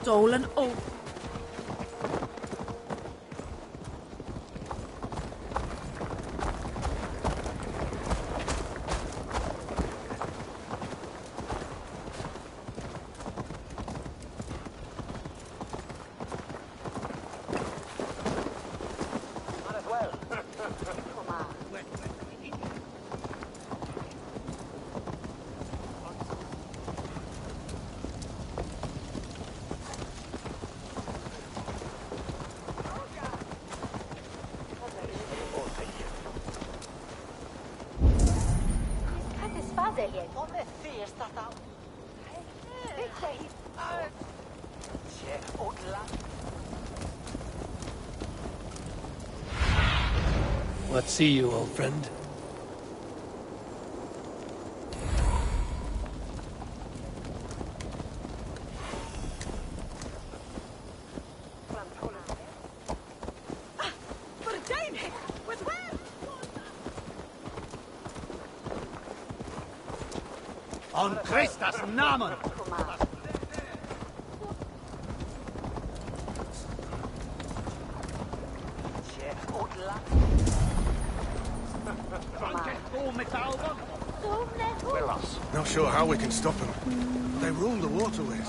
做撚澳。Let's see you, old friend. On Christus Namen! Not sure how we can stop them. They rule the waterways.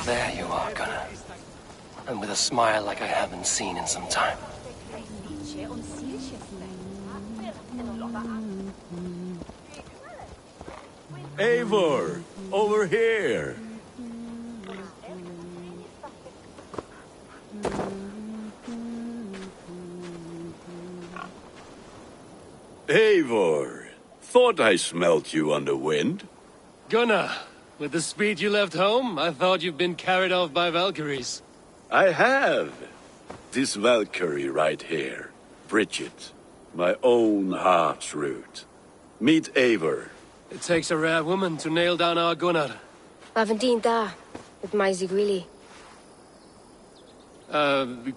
There you are, Gunnar. And with a smile like I haven't seen in some time. Eivor, over here. Eivor, thought I smelt you on the wind. Gunnar, with the speed you left home, I thought you'd been carried off by Valkyries. I have. This Valkyrie right here, Bridget, my own heart's root. Meet Eivor. It takes a rare woman to nail down our Gunnar. Lavendine da, with Maisy Greeley.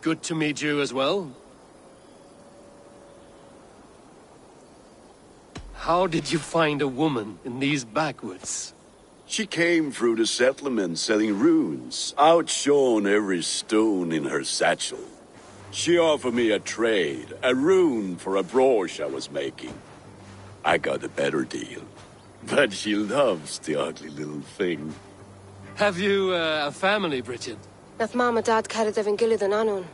Good to meet you as well. How did you find a woman in these backwoods? She came through the settlement selling runes, outshone every stone in her satchel. She offered me a trade, a rune for a brooch I was making. I got a better deal. But she loves the ugly little thing. Have you a family, Bridget? Nath Mama Dad carried Evan Gillard and Anon.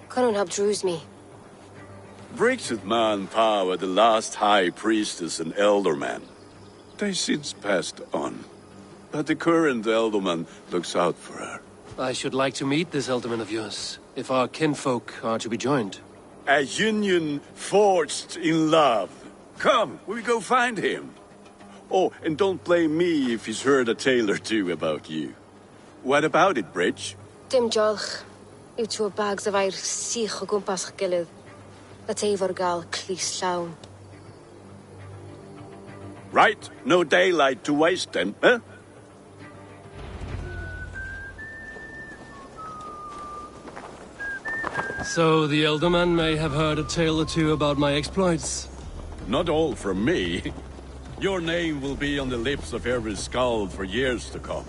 Couldn't help druise me. Bridget Man Pa were the last high priestess and elderman. They since passed on. But the current elderman looks out for her. I should like to meet this elderman of yours, if our kinfolk are to be joined. A union forged in love. Come, we go find him. Oh, and don't blame me if he's heard a tale or two about you. What about it, Bridge? Dim jolch. Yw two bags of air sych o gwmpas ych gilydd. Let Eivor gal clis llawn. Right, no daylight to waste then, huh? So the elderman may have heard a tale or two about my exploits. Not all from me. Your name will be on the lips of every skald for years to come.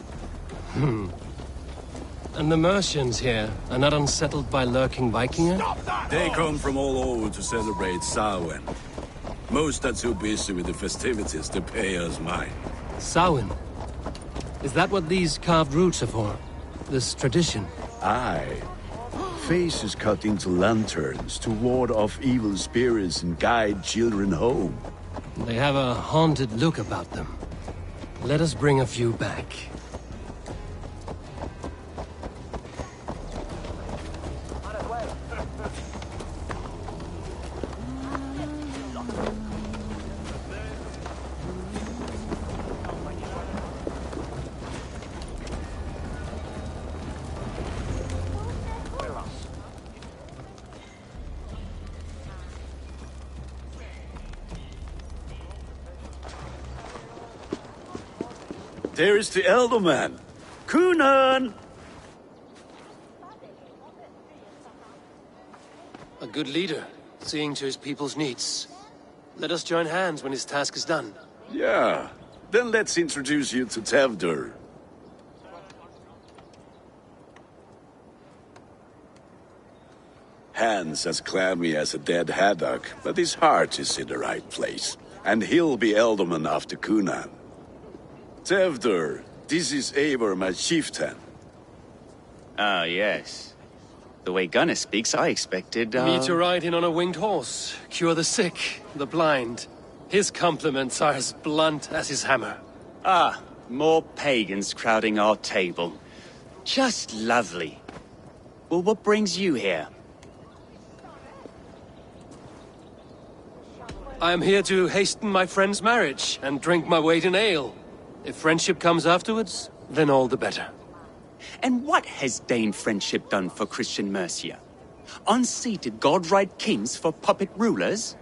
And the Mercians here are not unsettled by lurking Vikinger? They come from all over to celebrate Samhain. Most are too busy with the festivities to pay us mind. Samhain? Is that what these carved roots are for? This tradition? Aye. Faces cut into lanterns to ward off evil spirits and guide children home. They have a haunted look about them. Let us bring a few back. There is the Elderman. Kunan! A good leader, seeing to his people's needs. Let us join hands when his task is done. Yeah. Then let's introduce you to Tevder. Hands as clammy as a dead haddock, but his heart is in the right place. And he'll be Elderman after Kunan. Tevder, this is Eivor, my chieftain. Ah, yes. The way Gunnar speaks, I expected, Me to ride in on a winged horse, cure the sick, the blind. His compliments are as blunt as his hammer. Ah, more pagans crowding our table. Just lovely. Well, what brings you here? I am here to hasten my friend's marriage and drink my weight in ale. If friendship comes afterwards, then all the better. And what has Dane friendship done for Christian Mercia? Unseated godright kings for puppet rulers?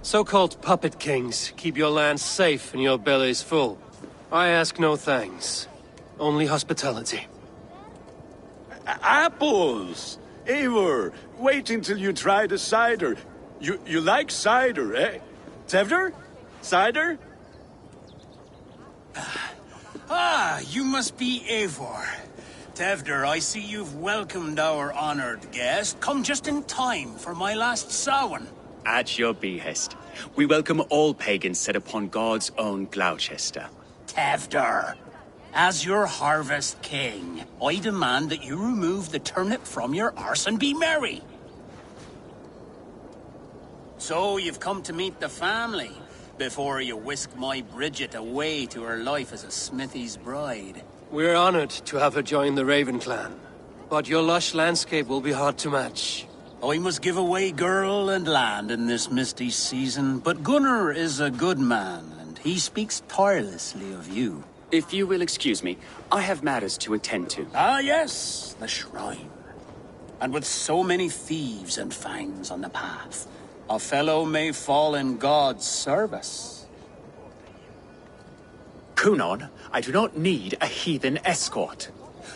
So-called puppet kings keep your lands safe and your bellies full. I ask no thanks, only hospitality. Apples! Eivor, wait until you try the cider. You like cider, eh? Tevder? Cider? Ah, you must be Eivor. Tevder, I see you've welcomed our honored guest. Come just in time for my last Samhain. At your behest. We welcome all pagans set upon God's own Gloucester. Tevder, as your harvest king, I demand that you remove the turnip from your arse and be merry. So you've come to meet the family, before you whisk my Bridget away to her life as a smithy's bride. We're honored to have her join the Raven clan, but your lush landscape will be hard to match. I must give away girl and land in this misty season, but Gunnar is a good man, and he speaks tirelessly of you. If you will excuse me, I have matters to attend to. Ah, yes, the shrine. And with so many thieves and fangs on the path, a fellow may fall in God's service. Kunan, I do not need a heathen escort.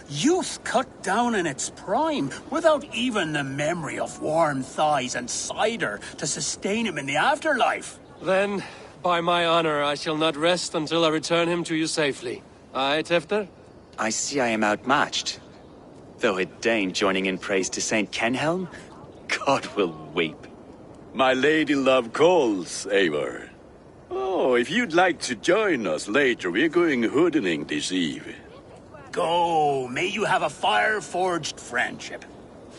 Youth cut down in its prime, without even the memory of warm thighs and cider to sustain him in the afterlife. Then, by my honor, I shall not rest until I return him to you safely. Aye, Tefter? I see I am outmatched. Though a Dane joining in praise to Saint Kenhelm, God will weep. My lady love calls, Eivor. Oh, if you'd like to join us later, we're going hoodening this eve. Go, may you have a fire-forged friendship.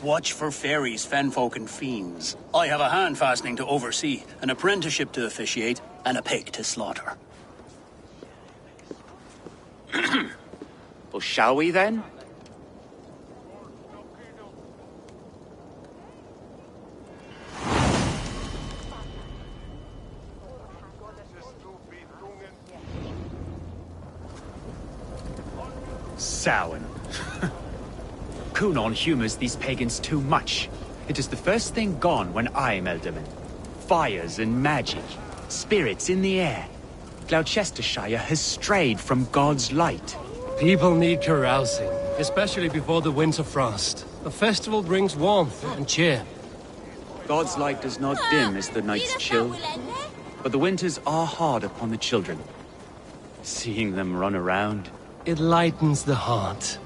Watch for fairies, fenfolk, and fiends. I have a hand fastening to oversee, an apprenticeship to officiate, and a pig to slaughter. Well, shall we then? Samhain. Kunan humors these pagans too much. It is the first thing gone when I am Elderman. Fires and magic, spirits in the air. Gloucestershire has strayed from God's light. People need carousing, especially before the winter frost. A festival brings warmth and cheer. God's light does not dim as the nights chill, but the winters are hard upon the children. Seeing them run around, It lightens the heart.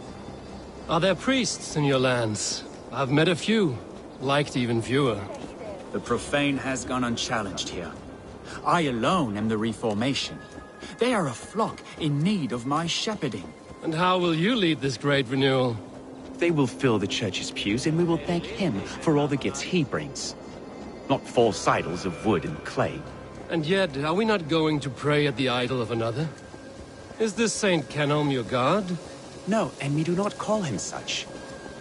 Are there priests in your lands? I've met a few, liked even fewer. the profane has gone unchallenged here. I alone am the Reformation. They are a flock in need of my shepherding. And how will you lead this great renewal? They will fill the church's pews, and we will thank him for all the gifts he brings. Not false idols of wood and clay. And yet, are we not going to pray at the idol of another? Is this Saint Kenhelm your god? No, and we do not call him such.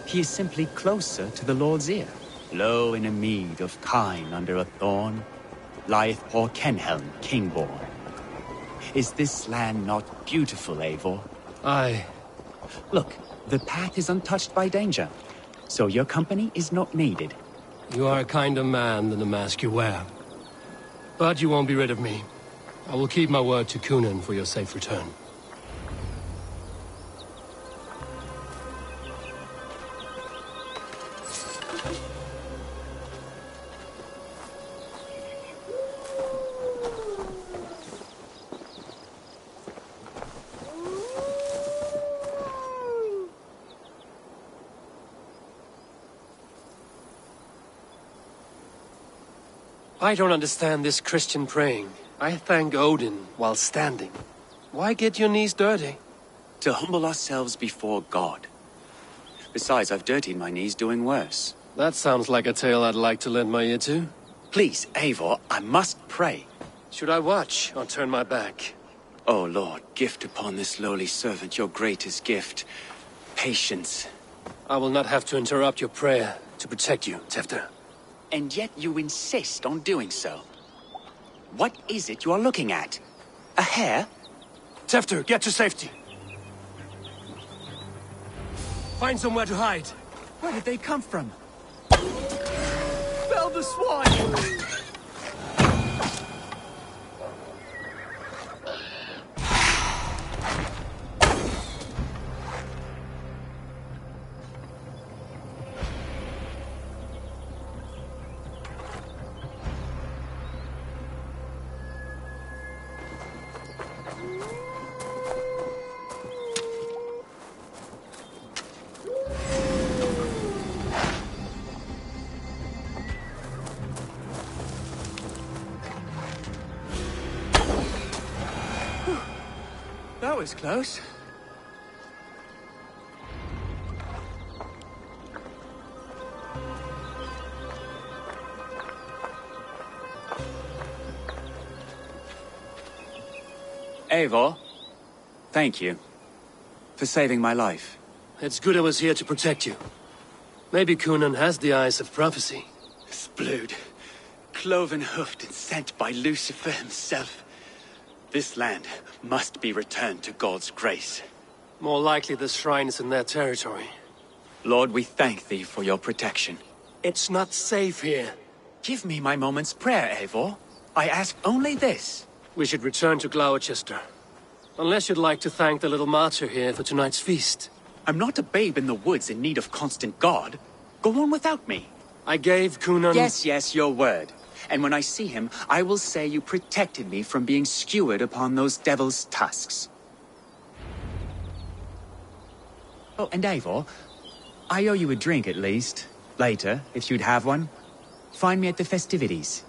He is simply closer to the Lord's ear. Low in a mead of kine under a thorn, lieth poor Kenhelm, king-born. Is this land not beautiful, Eivor? Aye. Look, the path is untouched by danger, so your company is not needed. You are a kinder man than the mask you wear. But you won't be rid of me. I will keep my word to Kunan for your safe return. I don't understand this Christian praying. I thank Odin while standing. Why get your knees dirty? To humble ourselves before God. Besides, I've dirtied my knees doing worse. That sounds like a tale I'd like to lend my ear to. Please, Eivor, I must pray. Should I watch or turn my back? Oh, Lord, gift upon this lowly servant your greatest gift. Patience. I will not have to interrupt your prayer to protect you, Tefter. And yet you insist on doing so. What is it you are looking at? A hare? Tefter, get to safety. Find somewhere to hide. Where did they come from? Fell the swine! That was close. Eivor, thank you for saving my life. It's good I was here to protect you. Maybe Kunan has the eyes of prophecy. Splood, cloven-hoofed and sent by Lucifer himself. This land must be returned to God's grace. More likely the shrine is in their territory. Lord, we thank thee for your protection. It's not safe here. Give me my moment's prayer, Eivor. I ask only this. We should return to Gloucester. Unless you'd like to thank the little martyr here for tonight's feast. I'm not a babe in the woods in need of constant guard. Go on without me. I gave Kunan... Yes, your word. And when I see him, I will say you protected me from being skewered upon those devil's tusks. Oh, and Eivor, I owe you a drink at least. Later, if you'd have one. Find me at the festivities.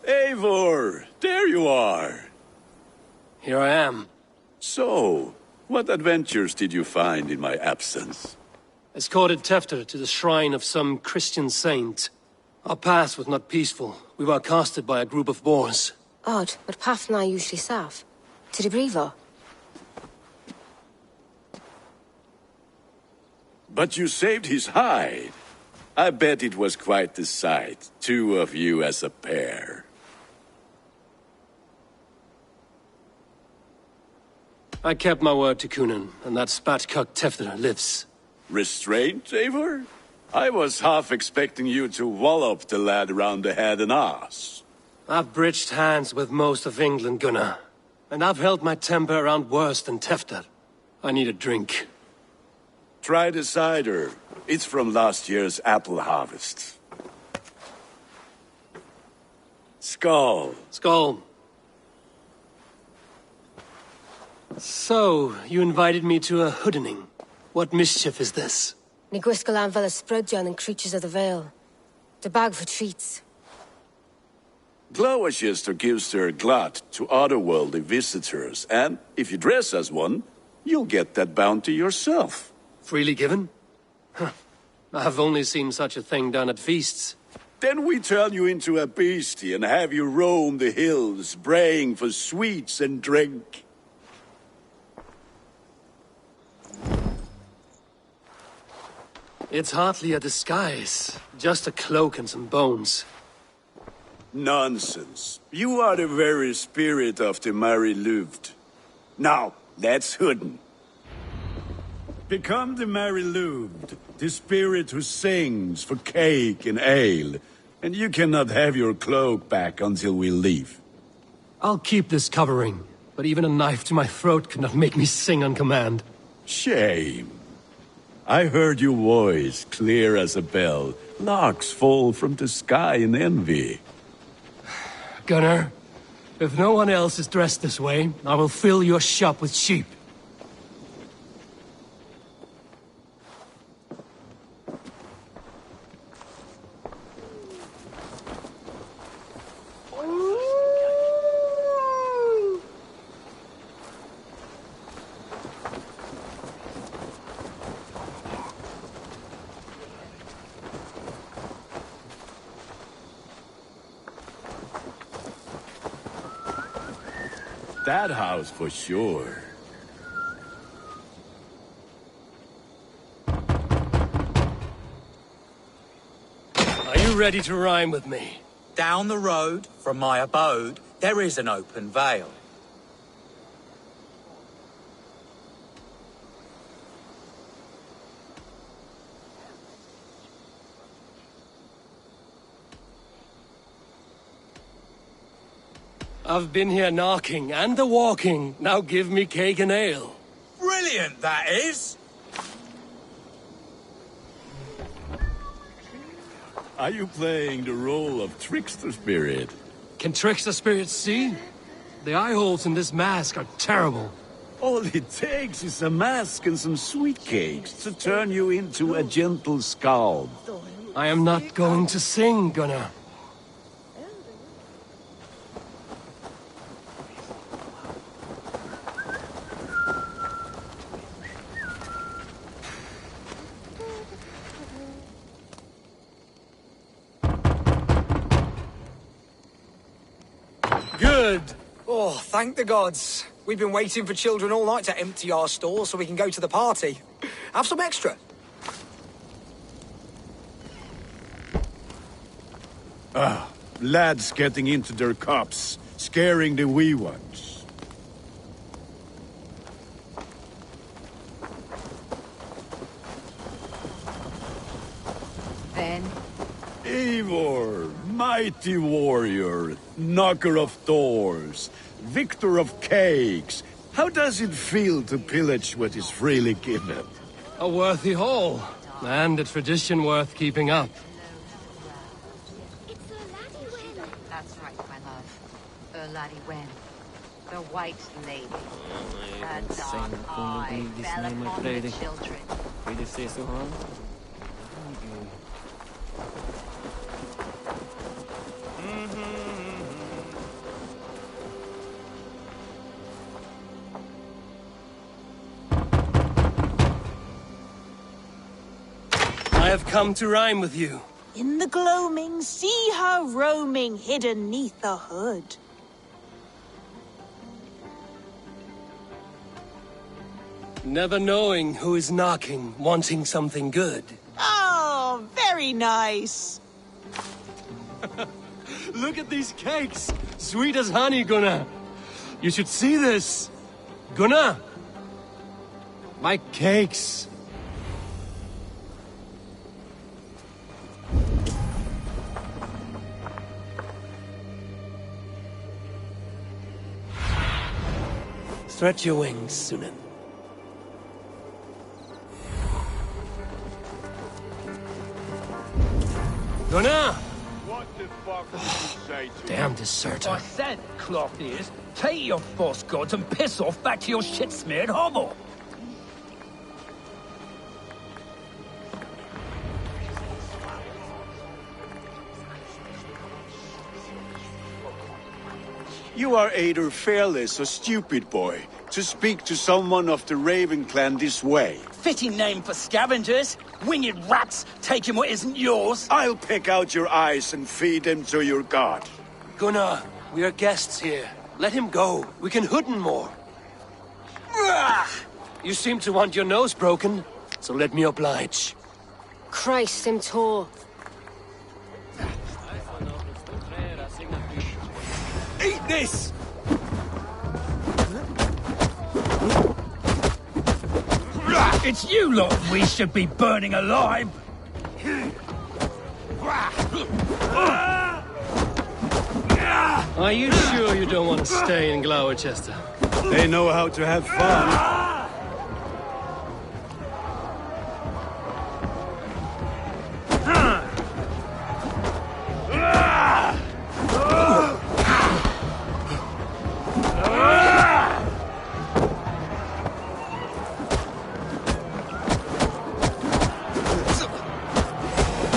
Eivor, there you are. here I am. So, what adventures did you find in my absence? Escorted Tefter to the shrine of some Christian saint. Our path was not peaceful. We were accosted by a group of boars. Odd, but path na usually safe. To the brievo. But you saved his hide. I bet it was quite the sight, two of you as a pair. I kept my word to Kunin, and that spatcuck Tefter lives. Restraint, Eivor? I was half expecting you to wallop the lad around the head and ass. I've bridged hands with most of England, Gunnar. And I've held my temper around worse than Tefter. I need a drink. Try the cider. It's from last year's apple harvest. Skull. Skull. So, you invited me to a hoodening. What mischief is this? Ni gwisgal an fel y sprydjan and creatures of the Vale. The bag for treats. Glowachester gives their glut to otherworldly visitors, and if you dress as one, you'll get that bounty yourself. Freely given? Huh. I've only seen such a thing done at feasts. Then we turn you into a beastie and have you roam the hills, braying for sweets and drink. It's hardly a disguise. Just a cloak and some bones. Nonsense. You are the very spirit of the Mary Louved. Now, let's hooden. Become the Mary Louved, the spirit who sings for cake and ale, and you cannot have your cloak back until we leave. I'll keep this covering, but even a knife to my throat could not make me sing on command. Shame. I heard your voice clear as a bell. Larks fall from the sky in envy. Gunnar, if no one else is dressed this way, I will fill your shop with sheep. That house for sure. Are you ready to rhyme with me? Down the road from my abode, there is an open vale. I've been here knocking and the walking. Now give me cake and ale. Brilliant, that is! Are you playing the role of trickster spirit? Can trickster spirits see? The eye holes in this mask are terrible. All it takes is a mask and some sweet cakes to turn you into a gentle scald. I am not going to sing, Gunnar. Good. Oh, thank the gods. We've been waiting for children all night to empty our stores so we can go to the party. Have some extra. Lads getting into their cups, scaring the wee ones. Ben? Eivor, mighty warrior, knocker of doors, victor of cakes. How does it feel to pillage what is freely given? A worthy haul, and a tradition worth keeping up. It's Laddie Wen. That's right, my love. Laddie Wen. The White Lady. Her dark eye fell upon the children. have come to rhyme with you. In the gloaming, see her roaming, hidden neath the hood. Never knowing who is knocking, wanting something good. Oh, very nice. Look at these cakes! Sweet as honey, Gunnar! You should see this! Gunnar! My cakes! Stretch your wings, Sunan. Gunnar! What the fuck did you say to Damn deserter. I said, cloth ears, take your false gods and piss off back to your shit-smeared hovel. You are either fearless or stupid, boy, to speak to someone of the Raven clan this way. Fitting name for scavengers. Winged rats taking what isn't yours. I'll pick out your eyes and feed them to your god. Gunnar, we are guests here. Let him go. We can hood him more. You seem to want your nose broken, so let me oblige. Christ, him tall. Eat this! It's you lot we should be burning alive. Are you sure you don't want to stay in Gloucester? They know how to have fun.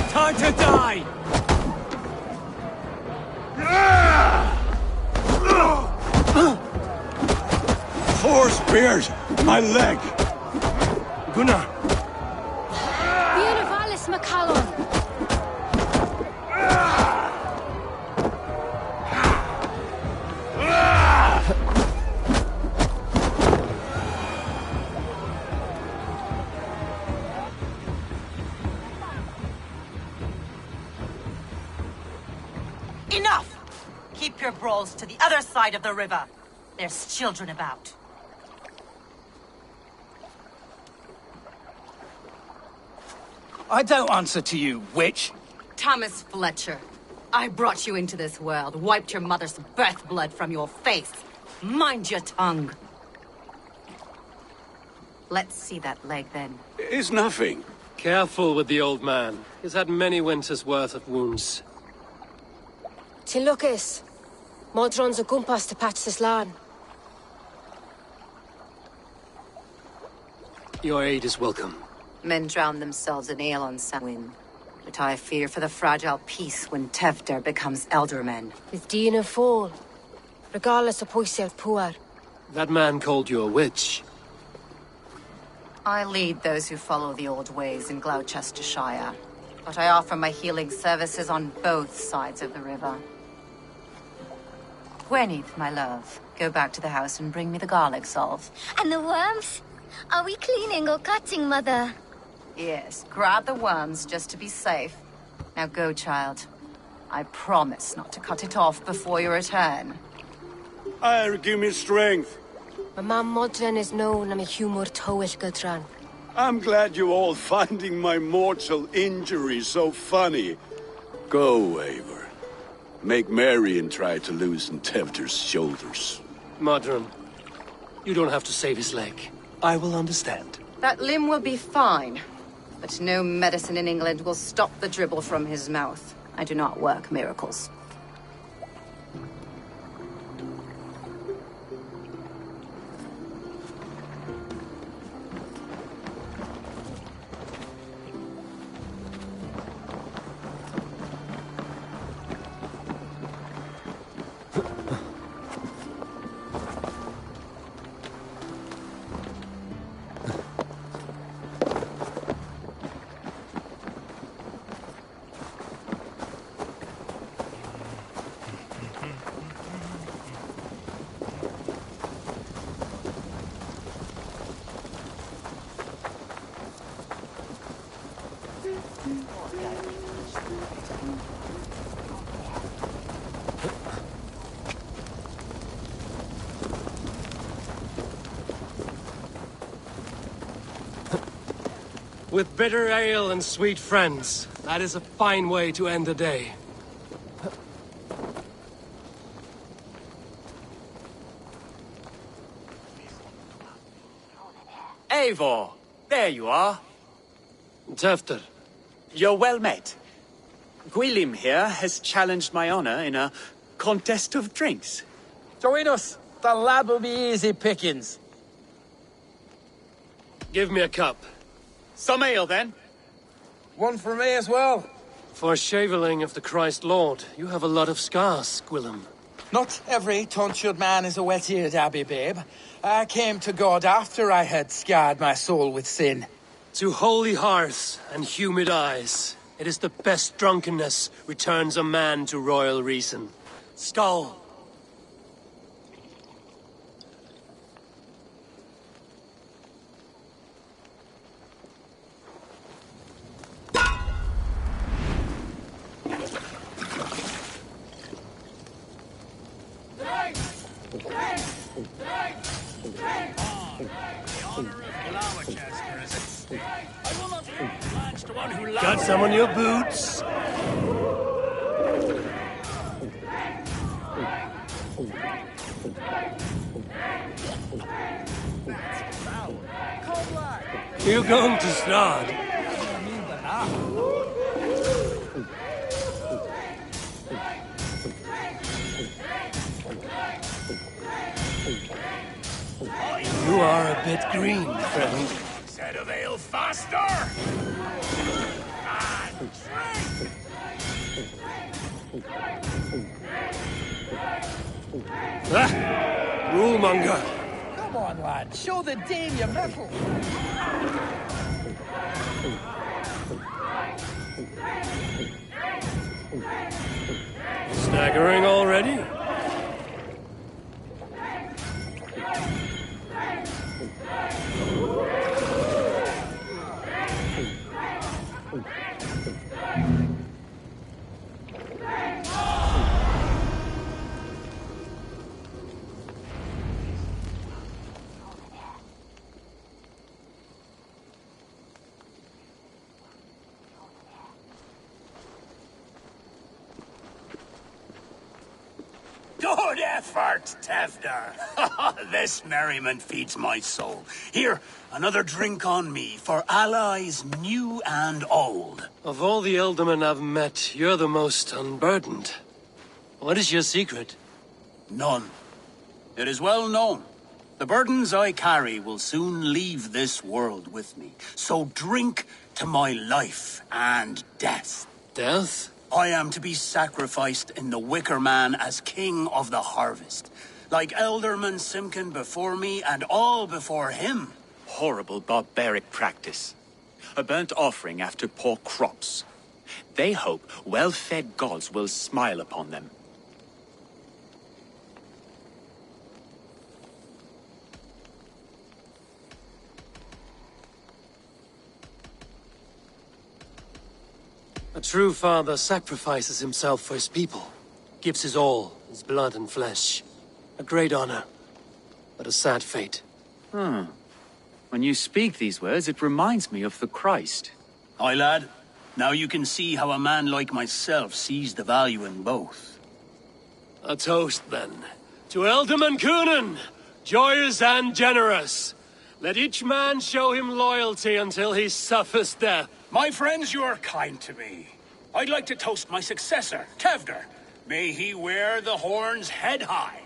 Time to die! Four spears! My leg! Gunnar! Bieravalis McCallum! Enough! Keep your brawls to the other side of the river. There's children about. I don't answer to you, witch. Thomas Fletcher, I brought you into this world, wiped your mother's birth blood from your face. Mind your tongue. Let's see that leg, then. It's nothing. Careful with the old man. He's had many winters' worth of wounds. Tin Lucas. Modron's a gumpas to patch this land. Your aid is welcome. Men drown themselves in ale on Samhain. But I fear for the fragile peace when Tevder becomes eldermen. With Dean and fall. Regardless of Poisiel Puar. That man called you a witch. I lead those who follow the old ways in Gloucestershire. But I offer my healing services on both sides of the river. Gwyneth, my love, go back to the house and bring me the garlic salve. And the worms? Are we cleaning or cutting, Mother? Yes, grab the worms just to be safe. Now go, child. I promise not to cut it off before you return. Give me strength. My mam Modron is known am a humor towish Gudran. I'm glad you all finding my mortal injury so funny. Go, Eivor. Make merry and try to loosen Tevder's shoulders. Modron, you don't have to save his leg. I will understand. That limb will be fine. But no medicine in England will stop the dribble from his mouth. I do not work miracles. With bitter ale and sweet friends. That is a fine way to end the day. Eivor! There you are. Tefter. You're well met. Gwilym here has challenged my honor in a contest of drinks. Join us. The lab will be easy pickings. Give me a cup. Some ale, then. One for me as well. For shaveling of the Christ Lord, you have a lot of scars, Gwilym. Not every tonsured man is a wet-eared abbey, babe. I came to God after I had scarred my soul with sin. To holy hearths and humid eyes, it is the best drunkenness returns a man to royal reason. Skull! Got some on your boots? You're going to start. You are a bit green, friend. Set of ale faster! And drink! Ah! Rulemonger! Come on, lad. Show the dame your mettle. Staggering already? Good effort, Tefter. This merriment feeds my soul. Here, another drink on me for allies new and old. Of all the ealdormen I've met, you're the most unburdened. What is your secret? None. It is well known. The burdens I carry will soon leave this world with me. So drink to my life and death. Death? I am to be sacrificed in the Wicker Man as king of the harvest. Like Elderman Simkin before me and all before him. Horrible barbaric practice. A burnt offering after poor crops. They hope well-fed gods will smile upon them. A true father sacrifices himself for his people. Gives his all, his blood and flesh. A great honor, but a sad fate. When you speak these words, it reminds me of the Christ. Aye, lad. Now you can see how a man like myself sees the value in both. A toast, then. To Ealdorman Coonan, joyous and generous. Let each man show him loyalty until he suffers death. My friends, you are kind to me. I'd like to toast my successor, Tefder. May he wear the horns head high.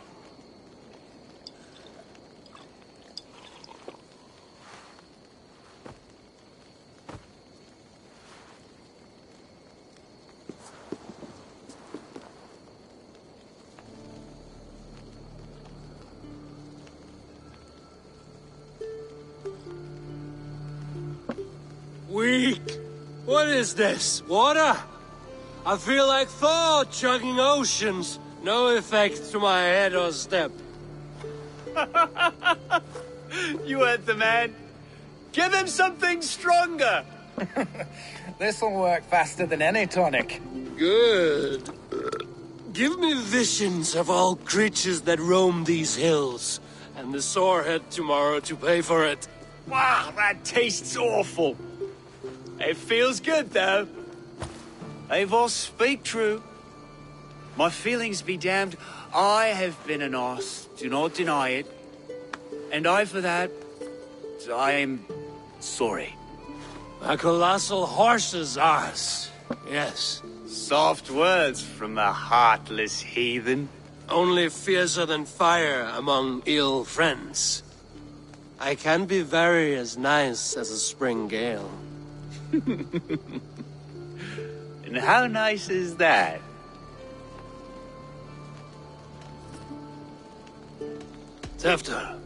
Weak. What is this? Water? I feel like Thor chugging oceans. No effect to my head or step. You heard the man. Give him something stronger. This'll work faster than any tonic. Good. Give me visions of all creatures that roam these hills, and the sorehead tomorrow to pay for it. Wow, that tastes awful. It feels good, though. Eivor, speak true. My feelings be damned. I have been an arse. Do not deny it. And I, for that, I am sorry. A colossal horse's arse. Yes. Soft words from the heartless heathen. Only fiercer than fire among ill friends. I can be very as nice as a spring gale. And how nice is that? Tefter,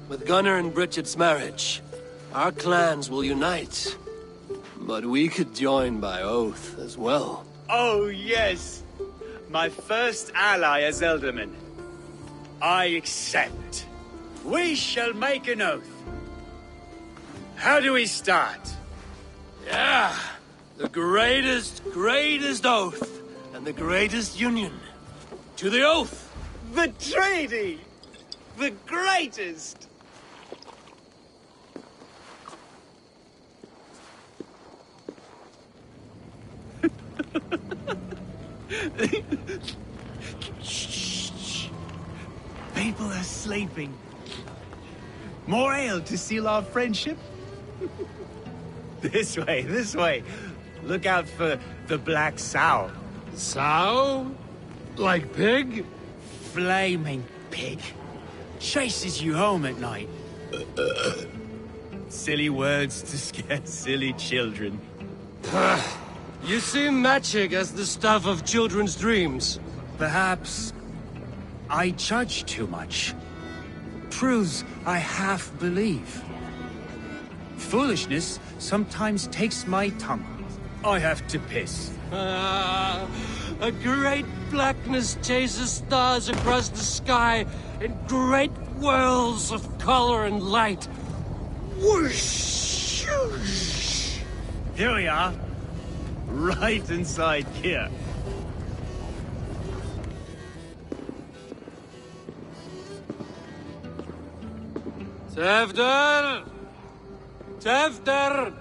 with Gunnar and Bridget's marriage, our clans will unite. But we could join by oath as well. Oh, yes. My first ally as Elderman. I accept. We shall make an oath. How do we start? Yeah. The greatest oath. And the greatest union. To the oath! The treaty! The greatest! Shh. People are sleeping. More ale to seal our friendship? This way. Look out for the black sow. Sow? Like pig? Flaming pig. Chases you home at night. Silly words to scare silly children. You see magic as the stuff of children's dreams. Perhaps I judge too much. Truths I half believe. Foolishness sometimes takes my tongue. I have to piss. A great blackness chases stars across the sky in great whirls of color and light. Whoosh! Here we are. Right inside here. Tefter! Tefter!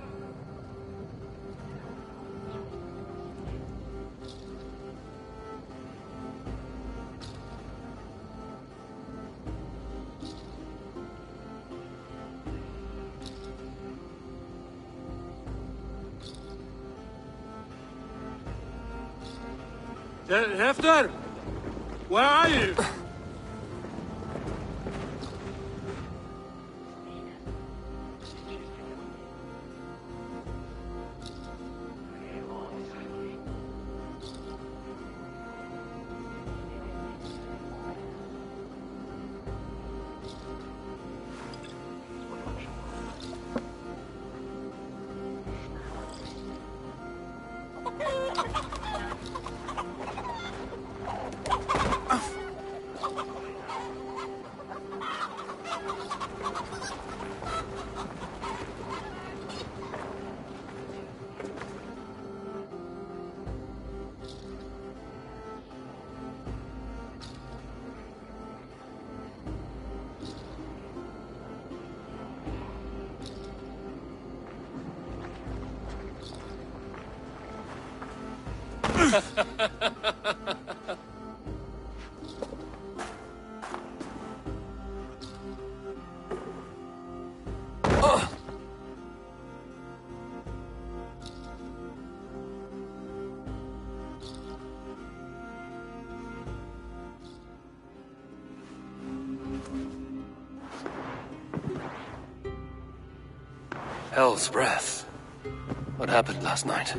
Hefter! Where are you? Hell's breath. What happened last night?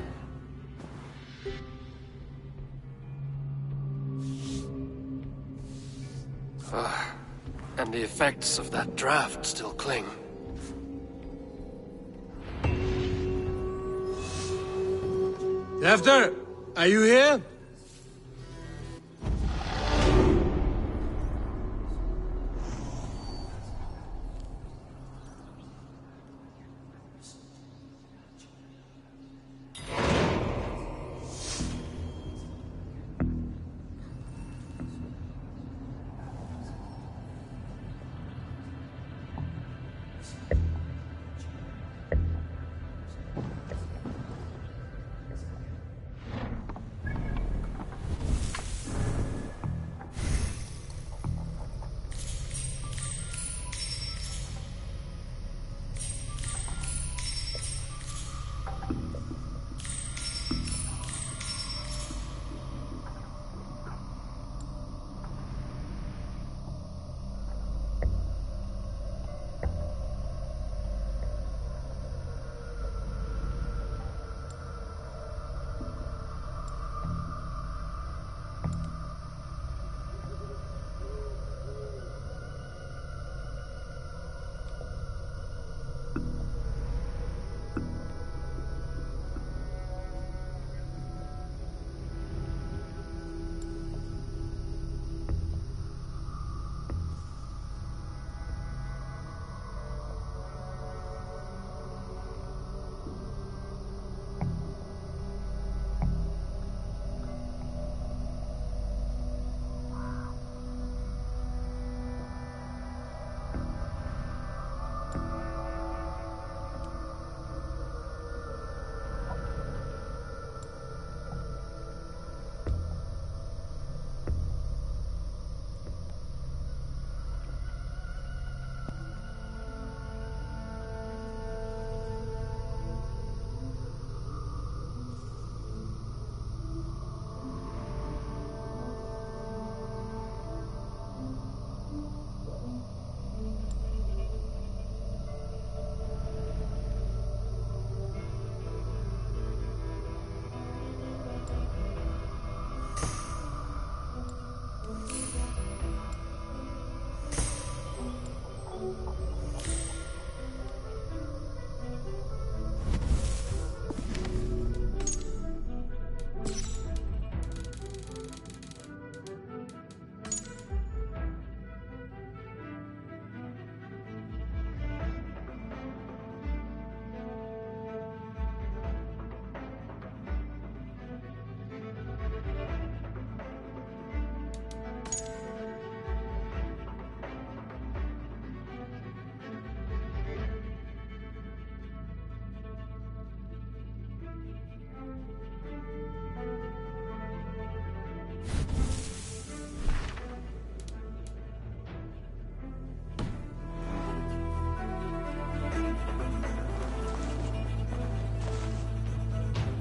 And the effects of that draft still cling. Tefter, are you here?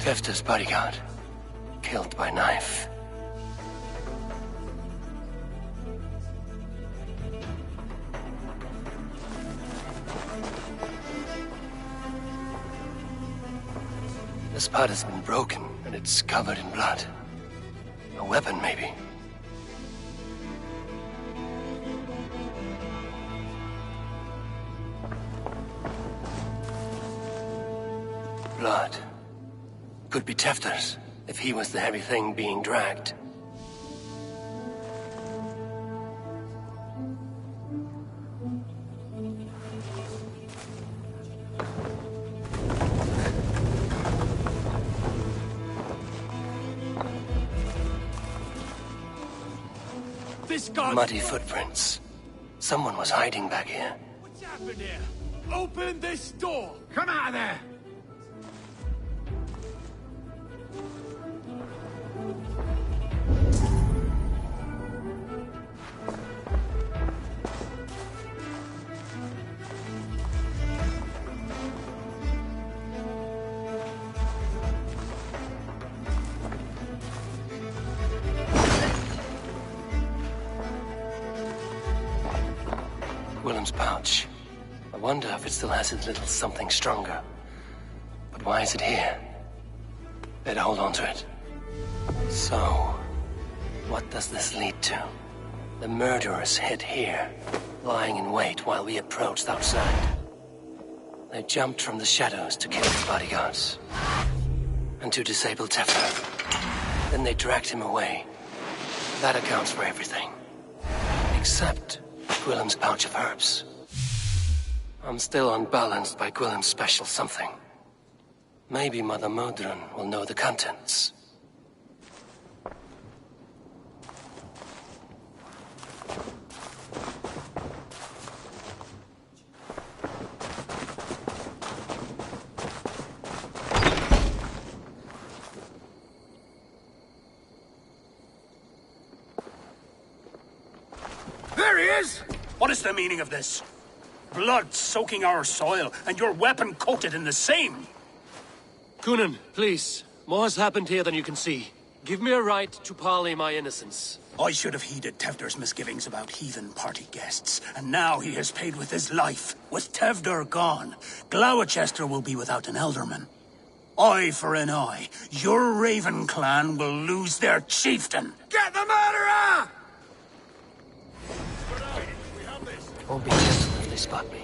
Tefta's bodyguard. Killed by knife. The spot has been broken, and it's covered in blood. A weapon, maybe. Blood. Could be Tefta's, if he was the heavy thing being dragged. Muddy footprints. Someone was hiding back here. What's happened here? Open this door! Come out of there! Willem's pouch. I wonder if it still has its little something stronger. But why is it here? Better hold on to it. So, what does this lead to? The murderers hid here, lying in wait while we approached outside. They jumped from the shadows to kill the bodyguards. And to disable Tefta. Then they dragged him away. That accounts for everything. Except Gwillem's pouch of herbs. I'm still unbalanced by Gwillem's special something. Maybe Mother Modron will know the contents. There he is! What is the meaning of this? Blood soaking our soil, and your weapon coated in the same! Kunan, please. More has happened here than you can see. Give me a right to parley my innocence. I should have heeded Tevder's misgivings about heathen party guests, and now he has paid with his life. With Tevder gone, Gloucester will be without an alderman. Eye for an eye. Your Raven clan will lose their chieftain. Get the murderer! Won't be gentle if they spot me.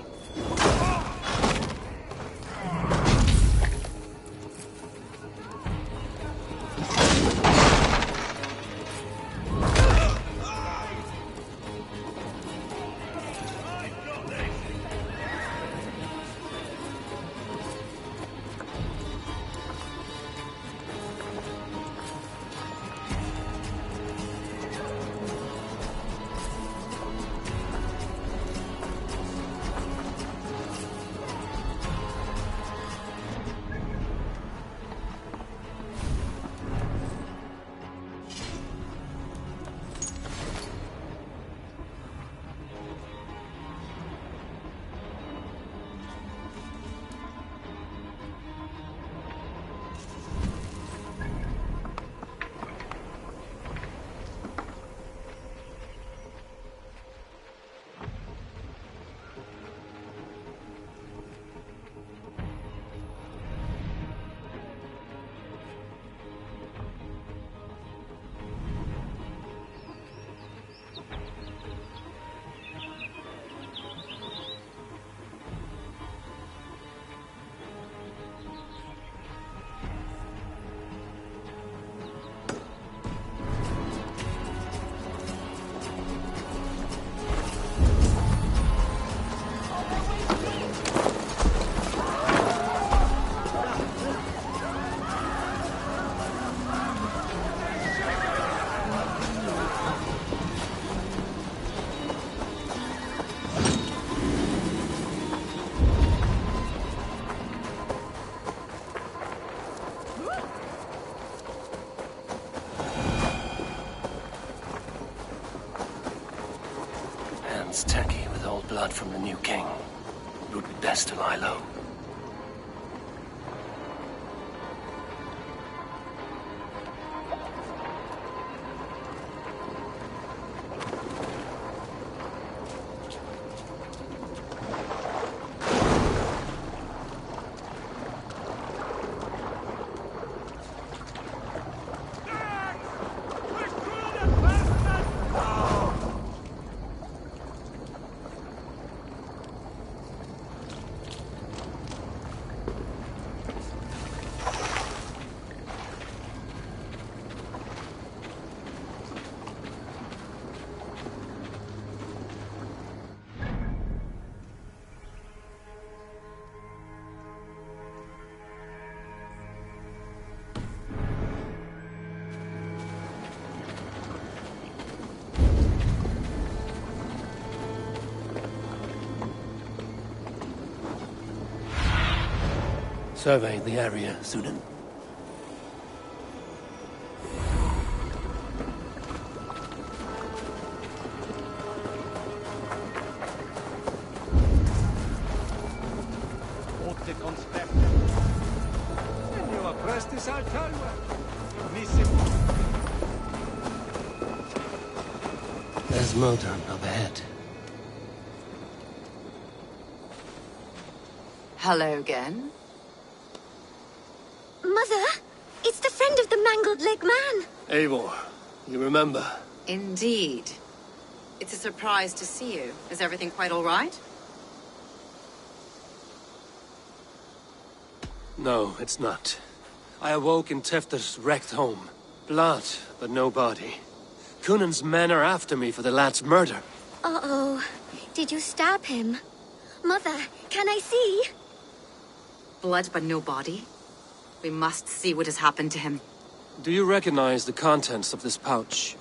It's tacky with old blood from the new king. It would be best to lie low. Survey the area, Sudan. There's Modan up ahead. Hello again. Mother, it's the friend of the mangled leg man. Eivor, you remember? Indeed. It's a surprise to see you. Is everything quite all right? No, it's not. I awoke in Tefter's wrecked home. Blood, but no body. Cunan's men are after me for the lad's murder. Uh-oh. Did you stab him? Mother, can I see? Blood but no body? We must see what has happened to him. Do you recognize the contents of this pouch?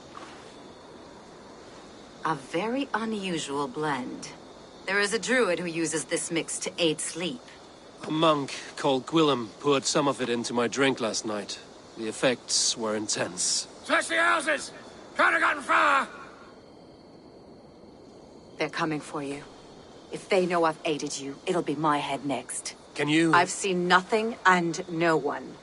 A very unusual blend. There is a druid who uses this mix to aid sleep. A monk called Gwillem poured some of it into my drink last night. The effects were intense. Search the houses! Could have gotten far! They're coming for you. If they know I've aided you, it'll be my head next. Can you... I've seen nothing and no one.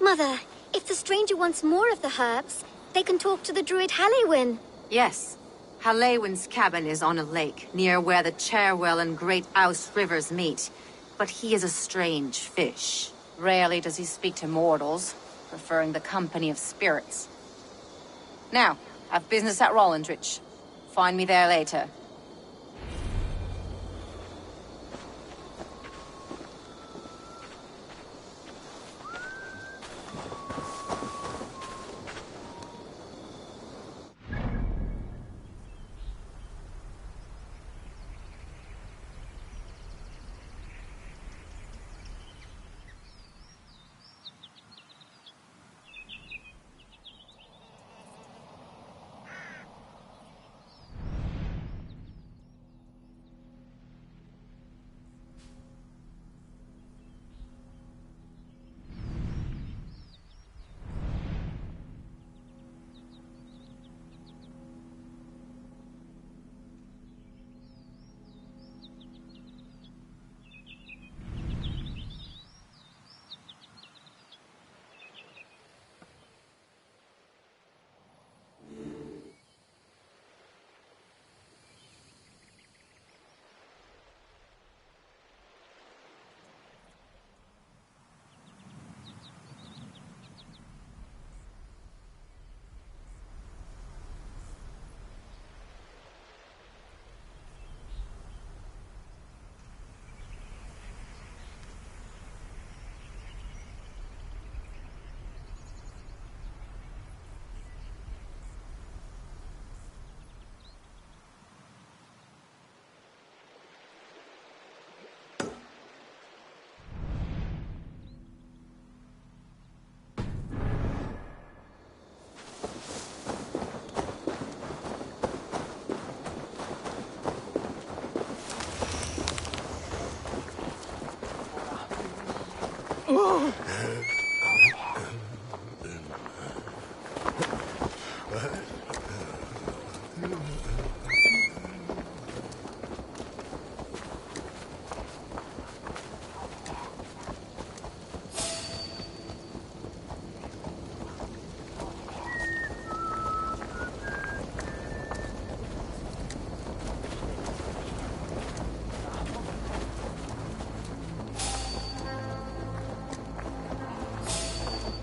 Mother, if the stranger wants more of the herbs, they can talk to the druid Halewyn. Yes. Halewyn's cabin is on a lake, near where the Cherwell and Great Ouse rivers meet. But he is a strange fish. Rarely does he speak to mortals, preferring the company of spirits. Now, I've business at Rolandrich. Find me there later.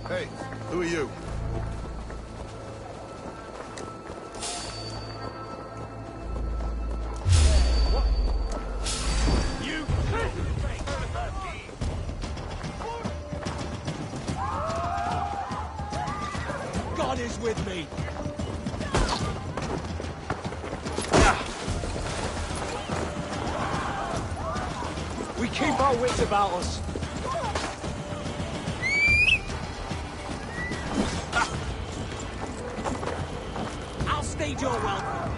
Hey, who are you? God is with me. We keep our wits about us. I'll stage your welcome.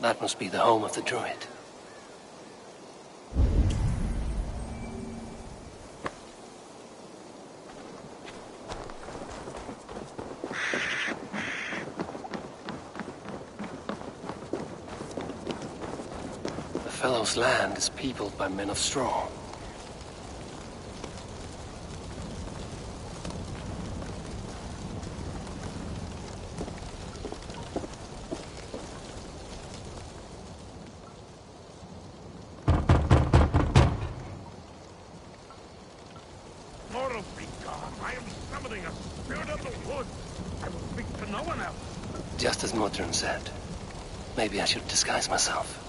That must be the home of the druid. The fellow's land is peopled by men of straw. Just as Modron said. Maybe I should disguise myself.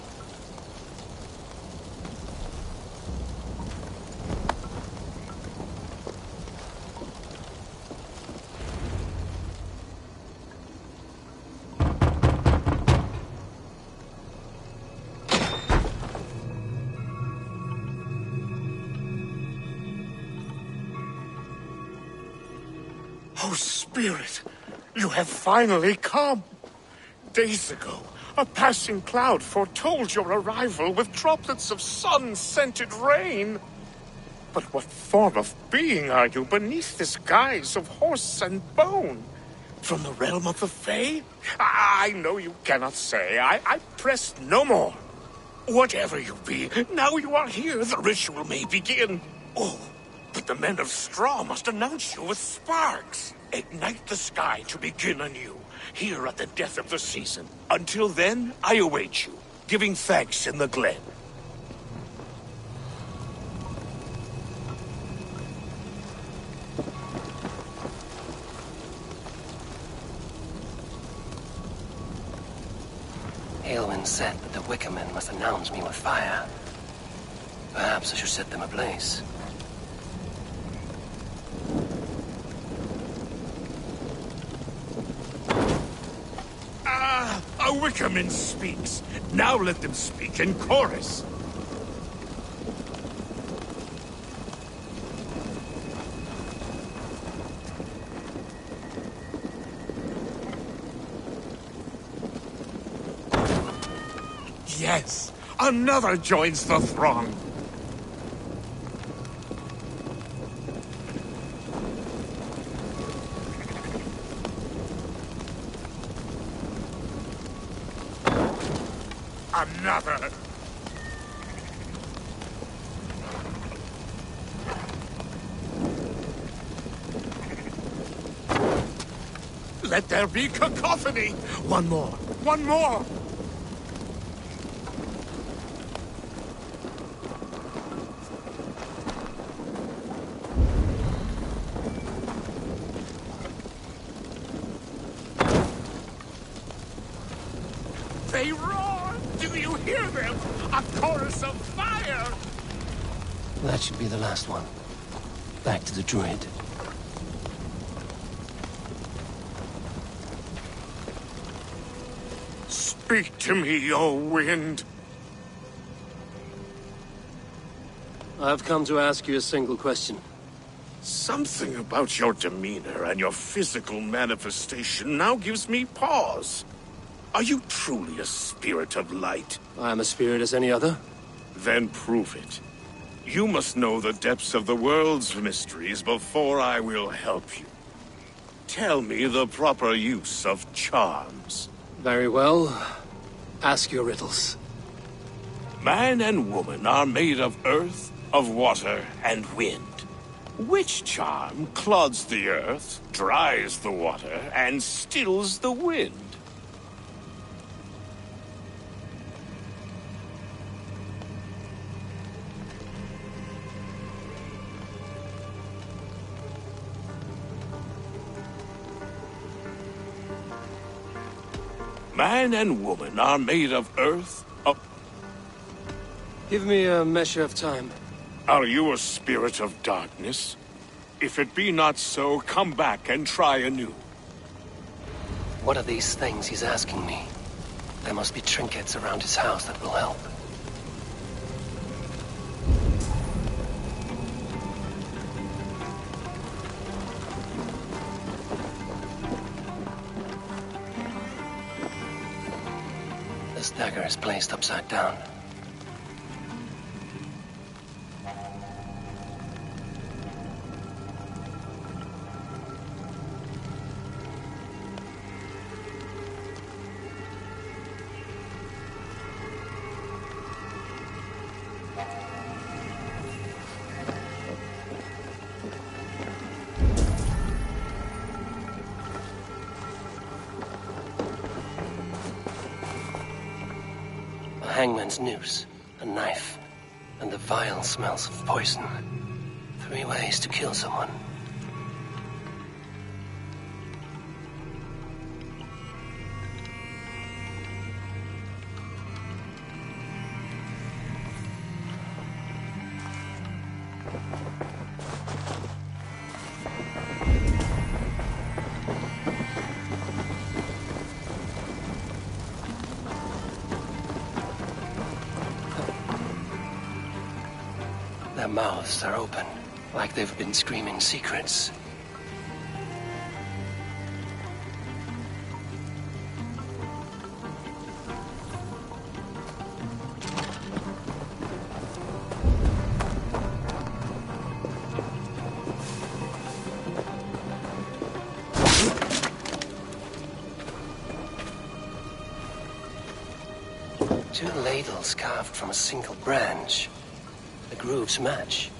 Oh, Spirit, you have finally come. Days ago, a passing cloud foretold your arrival with droplets of sun-scented rain. But what form of being are you beneath this guise of horse and bone? From the realm of the Fae? I know you cannot say. I press no more. Whatever you be, now you are here, the ritual may begin. Oh, but the men of straw must announce you with sparks. Ignite the sky to begin anew, here at the death of the season. Until then, I await you, giving thanks in the glen. Aelwyn said that the Wicker Men must announce me with fire. Perhaps I should set them ablaze. A Wickerman speaks. Now let them speak in chorus. Yes, another joins the throng. Another. Let there be cacophony. One more. One more. They roar! Do you hear them? A chorus of fire! That should be the last one. Back to the druid. Speak to me, O wind. I've come to ask you a single question. Something about your demeanor and your physical manifestation now gives me pause. Are you truly a spirit of light? I am a spirit as any other. Then prove it. You must know the depths of the world's mysteries before I will help you. Tell me the proper use of charms. Very well. Ask your riddles. Man and woman are made of earth, of water, and wind. Which charm clods the earth, dries the water, and stills the wind? Man and woman are made of earth, of... Give me a measure of time. Are you a spirit of darkness? If it be not so, come back and try anew. What are these things he's asking me? There must be trinkets around his house that will help. This dagger is placed upside down. Hangman's noose, a knife, and the vile smells of poison. 3 ways to kill someone. Their mouths are open, like they've been screaming secrets. Two ladles carved from a single branch. The grooves match.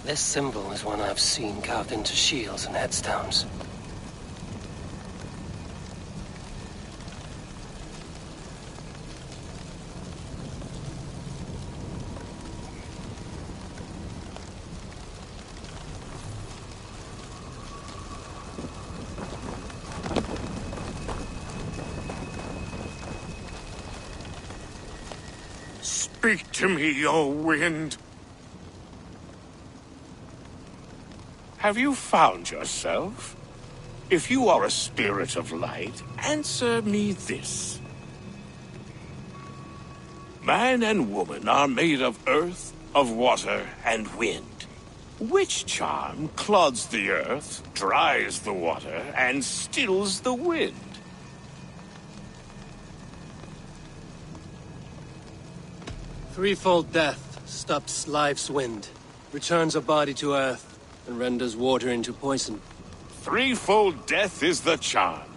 This symbol is one I've seen carved into shields and headstones. Speak to me, O wind. Have you found yourself? If you are a spirit of light, answer me this. Man and woman are made of earth, of water, and wind. Which charm clods the earth, dries the water, and stills the wind? Threefold death stops life's wind, returns a body to earth, and renders water into poison. Threefold death is the charm.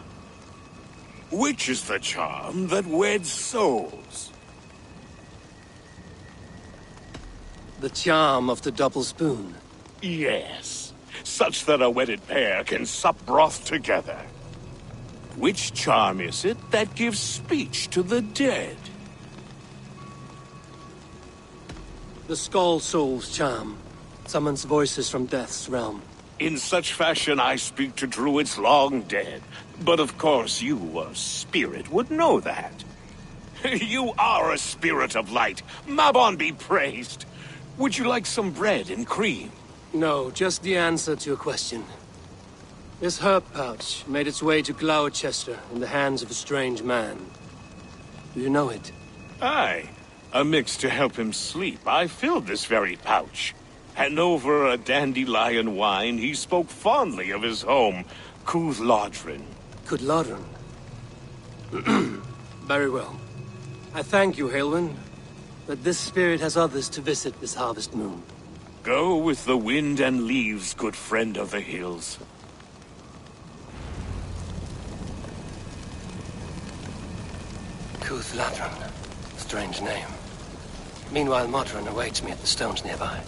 Which is the charm that weds souls? The charm of the double spoon. Yes, such that a wedded pair can sup broth together. Which charm is it that gives speech to the dead? The Skull Soul's charm summons voices from death's realm. In such fashion I speak to druids long dead. But of course you, a spirit, would know that. You are a spirit of light. Mabon be praised. Would you like some bread and cream? No, just the answer to your question. This herb pouch made its way to Gloucester in the hands of a strange man. Do you know it? Aye. A mix to help him sleep. I filled this very pouch. And over a dandelion wine, he spoke fondly of his home, Cooth-Lodrin. Cooth-Lodrin? Very well. I thank you, Halwyn, that this spirit has others to visit this harvest moon. Go with the wind and leaves, good friend of the hills. Cooth-Lodrin. Strange name. Meanwhile, Modron awaits me at the stones nearby.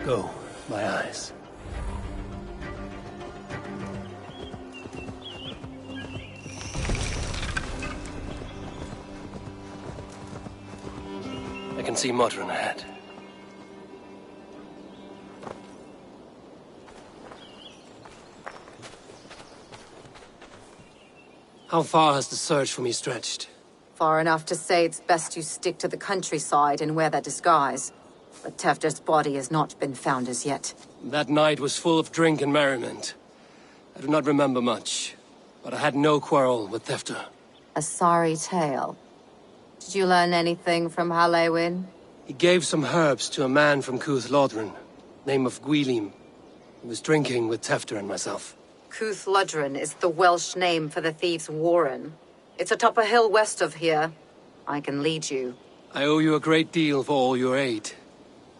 Go, my eyes. I can see Modron ahead. How far has the search for me stretched? Far enough to say it's best you stick to the countryside and wear that disguise. But Tefder's body has not been found as yet. That night was full of drink and merriment. I do not remember much, but I had no quarrel with Tefder. A sorry tale. Did you learn anything from Halewin? He gave some herbs to a man from Cuth Lodren, name of Gwylim. He was drinking with Tefder and myself. Cuth Lodren is the Welsh name for the thieves' warren. It's atop a hill west of here. I can lead you. I owe you a great deal for all your aid.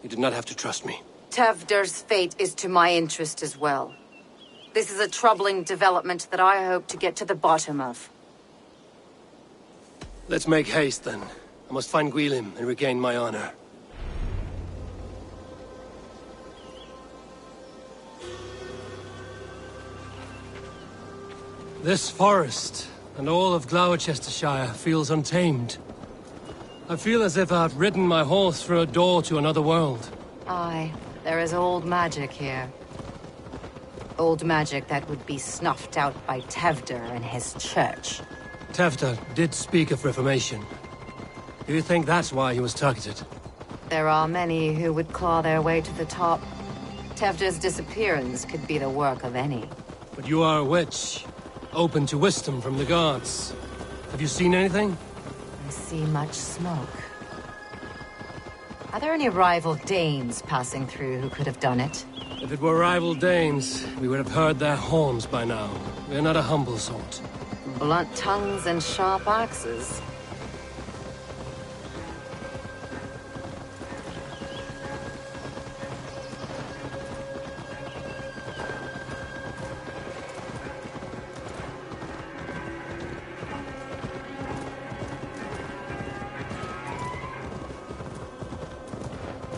You did not have to trust me. Tefder's fate is to my interest as well. This is a troubling development that I hope to get to the bottom of. Let's make haste, then. I must find Gwylim and regain my honor. This forest, and all of Gloucestershire, feels untamed. I feel as if I've ridden my horse through a door to another world. Aye, there is old magic here. Old magic that would be snuffed out by Tefder and his church. Tefder did speak of reformation. Do you think that's why he was targeted? There are many who would claw their way to the top. Tefder's disappearance could be the work of any. But you are a witch, open to wisdom from the gods. Have you seen anything? I see much smoke. Are there any rival Danes passing through who could have done it? If it were rival Danes, we would have heard their horns by now. We are not a humble sort. Blunt tongues and sharp axes.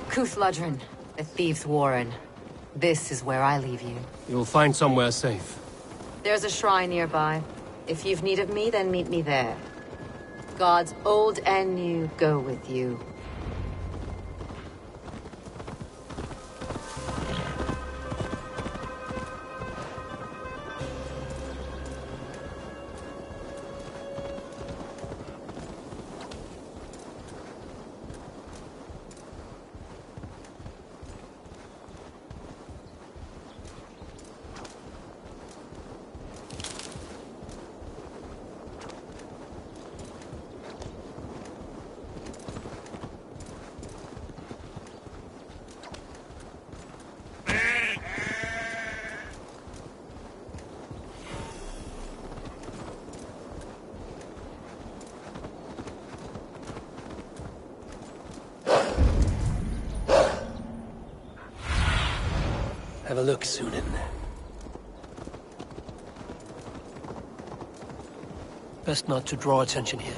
Cuth Lodren. The Thieves' Warren. This is where I leave you. You'll find somewhere safe. There's a shrine nearby. If you've need of me, then meet me there. Gods old and new go with you. Have a look, Sunan. Best not to draw attention here.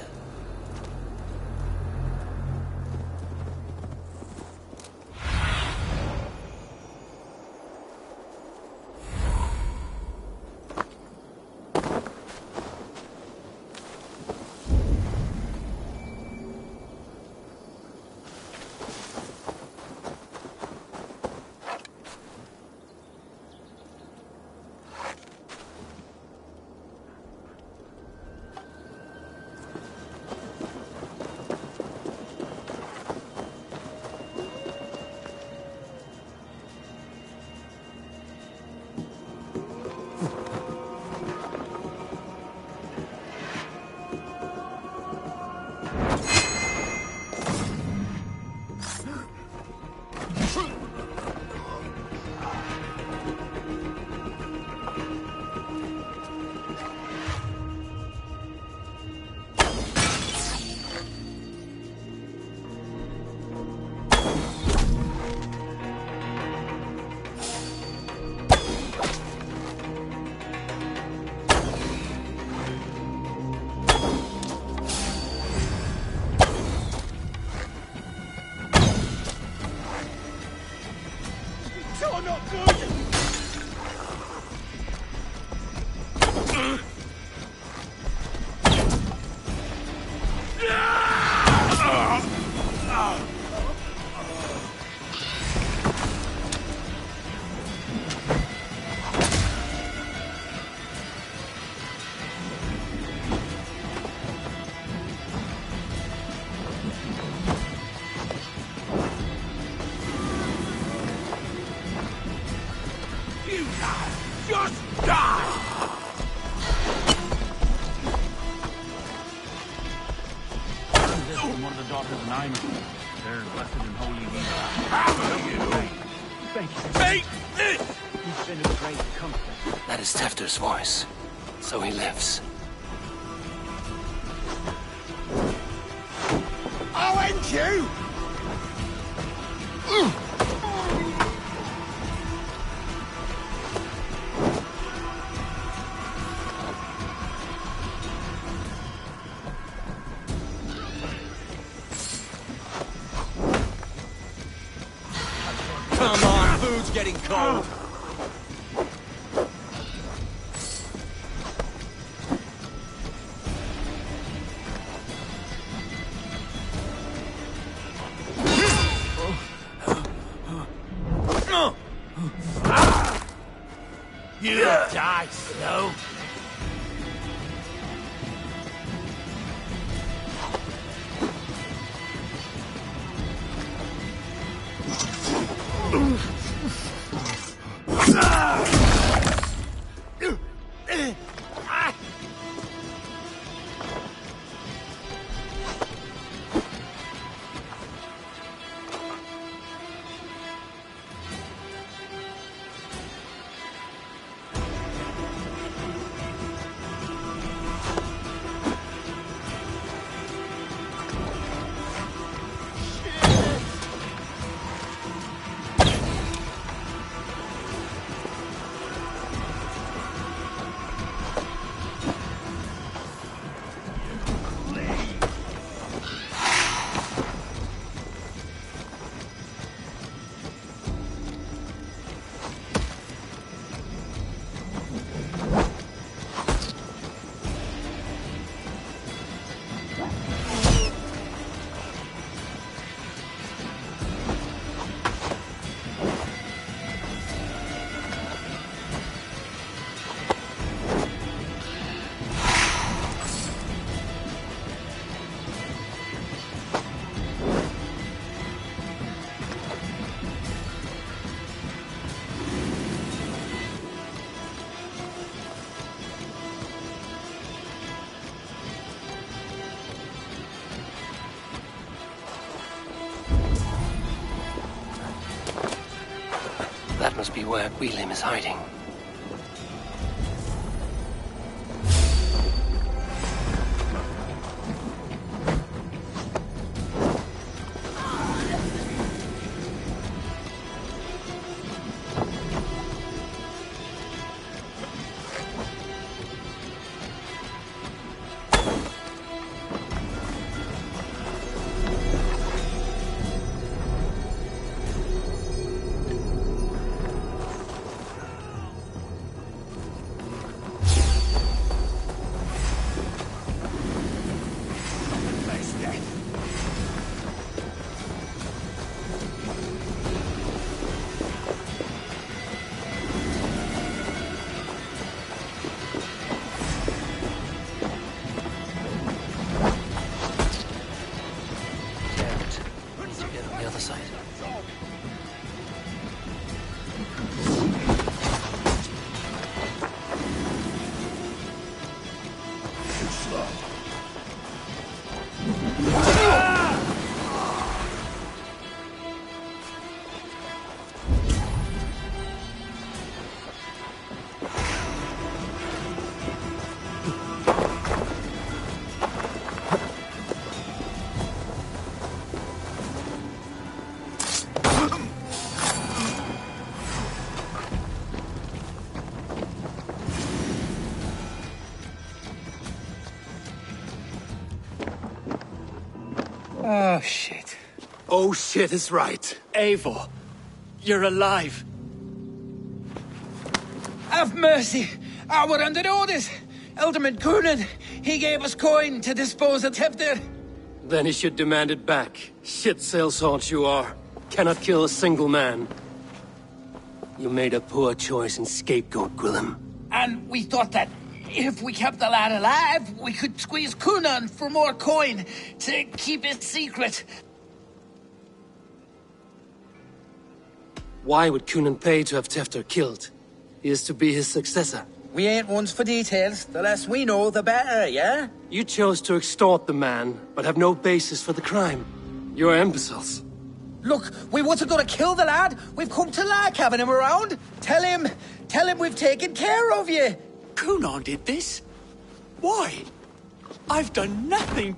That is Tefter's voice. So he lives. I'll end you! Come on, food's getting cold. You die slow. That must be where Gwilym is hiding. Oh, shit. Oh, shit is right. Eivor, you're alive. Have mercy! We're under orders! Alderman Coonan, he gave us coin to dispose of Tefter. Then he should demand it back. Shit sellsword you are. Cannot kill a single man. You made a poor choice in scapegoat, Gwilym. And we thought that if we kept the lad alive, we could squeeze Coonan for more coin to keep it secret. Why would Coonan pay to have Tefter killed? He is to be his successor. We ain't ones for details. The less we know, the better, yeah? You chose to extort the man, but have no basis for the crime. You're imbeciles. Look, we wasn't gonna kill the lad. We've come to like having him around. Tell him we've taken care of you. Coonan did this? Why? I've done nothing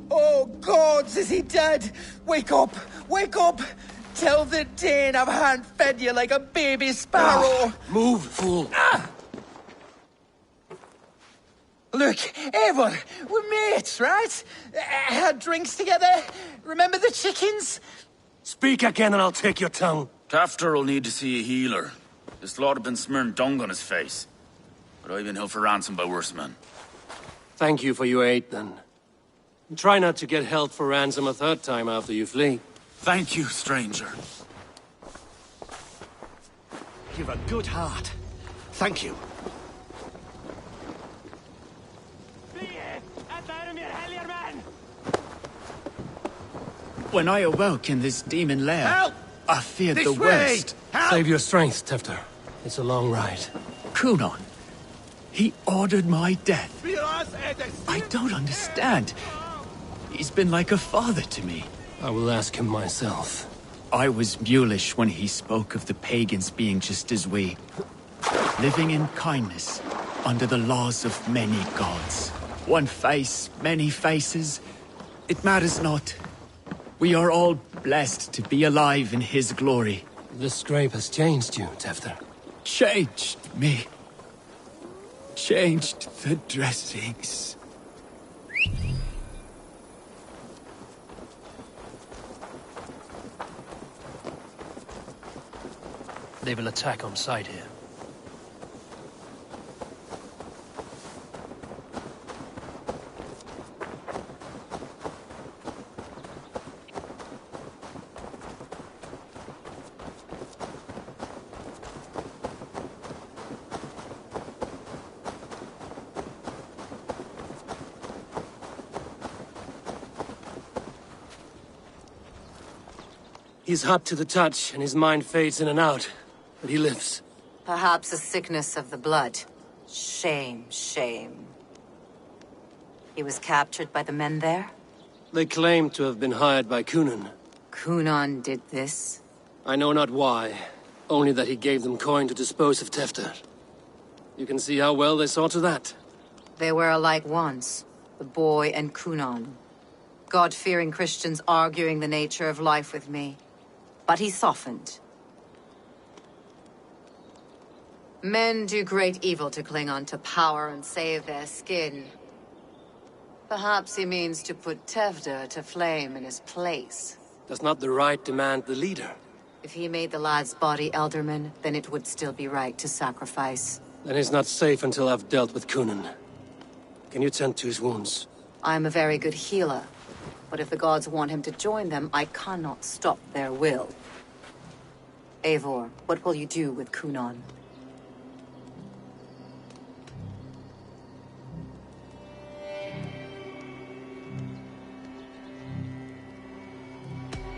Oh, gods, is he dead? Wake up! Wake up! Tell the Dane I've hand-fed you like a baby sparrow! Move, fool! Look, Eivor, we're mates, right? Had drinks together. Remember the chickens? Speak again and I'll take your tongue. Tefter will need to see a healer. This lord have been smearing dung on his face. But I've been held for ransom by worse men. Thank you for your aid, then. Try not to get held for ransom a third time after you flee. Thank you, stranger. You've a good heart. Thank you. When I awoke in this demon lair, Help! I feared This the way! worst. Help! Save your strength, Tefter. It's a long ride. Coonan, he ordered my death. I don't understand. He's been like a father to me. I will ask him myself. I was mulish when he spoke of the pagans being just as we. Living in kindness, under the laws of many gods. One face, many faces. It matters not. We are all blessed to be alive in his glory. The scrape has changed you, Tefter. Changed me. Changed the dressings. They will attack on sight here. He's hot to the touch, and his mind fades in and out. But he lives. Perhaps a sickness of the blood. Shame, shame. He was captured by the men there? They claim to have been hired by Coonan. Coonan did this? I know not why. Only that he gave them coin to dispose of Tefter. You can see how well they saw to that. They were alike once, the boy and Kunan. God-fearing Christians arguing the nature of life with me. But he softened. Men do great evil to cling on to power and save their skin. Perhaps he means to put Tefder to flame in his place. Does not the right demand the leader? If he made the lad's body Elderman, then it would still be right to sacrifice. Then he's not safe until I've dealt with Kunan. Can you tend to his wounds? I am a very good healer. But if the gods want him to join them, I cannot stop their will. Eivor, what will you do with Kunan?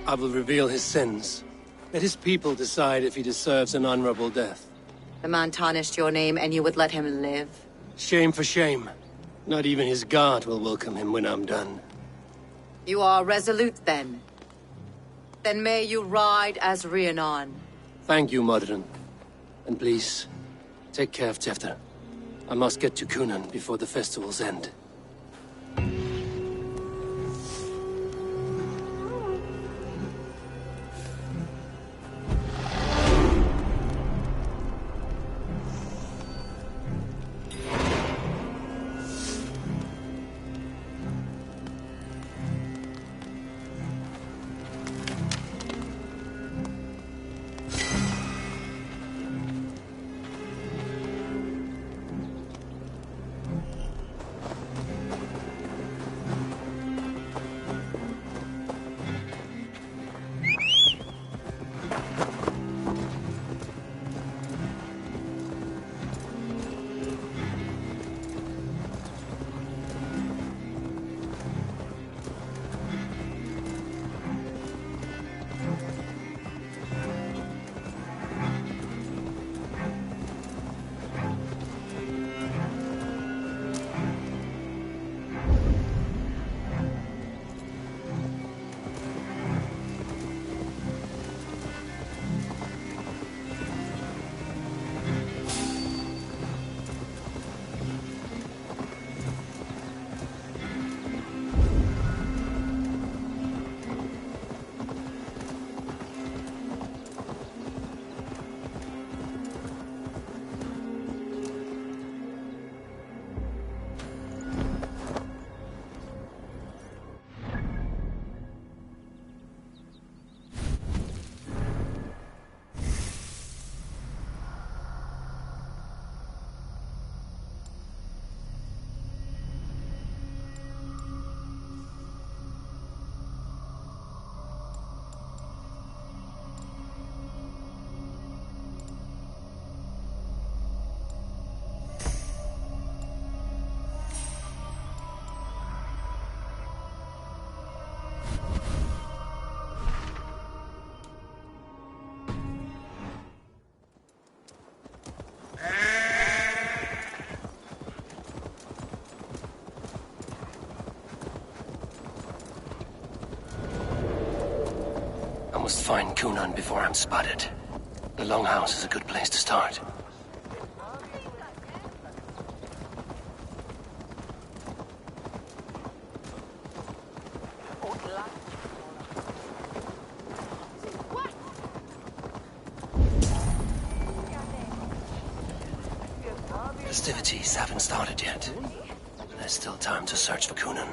I will reveal his sins. Let his people decide if he deserves an honorable death. The man tarnished your name and you would let him live? Shame for shame. Not even his guard will welcome him when I'm done. You are resolute, then. Then may you ride as Rhiannon. Thank you, Modern. And please, take care of Tefter. I must get to Kunan before the festival's end. I must find Kunan before I'm spotted. The Longhouse is a good place to start. Festivities haven't started yet. There's still time to search for Kunan.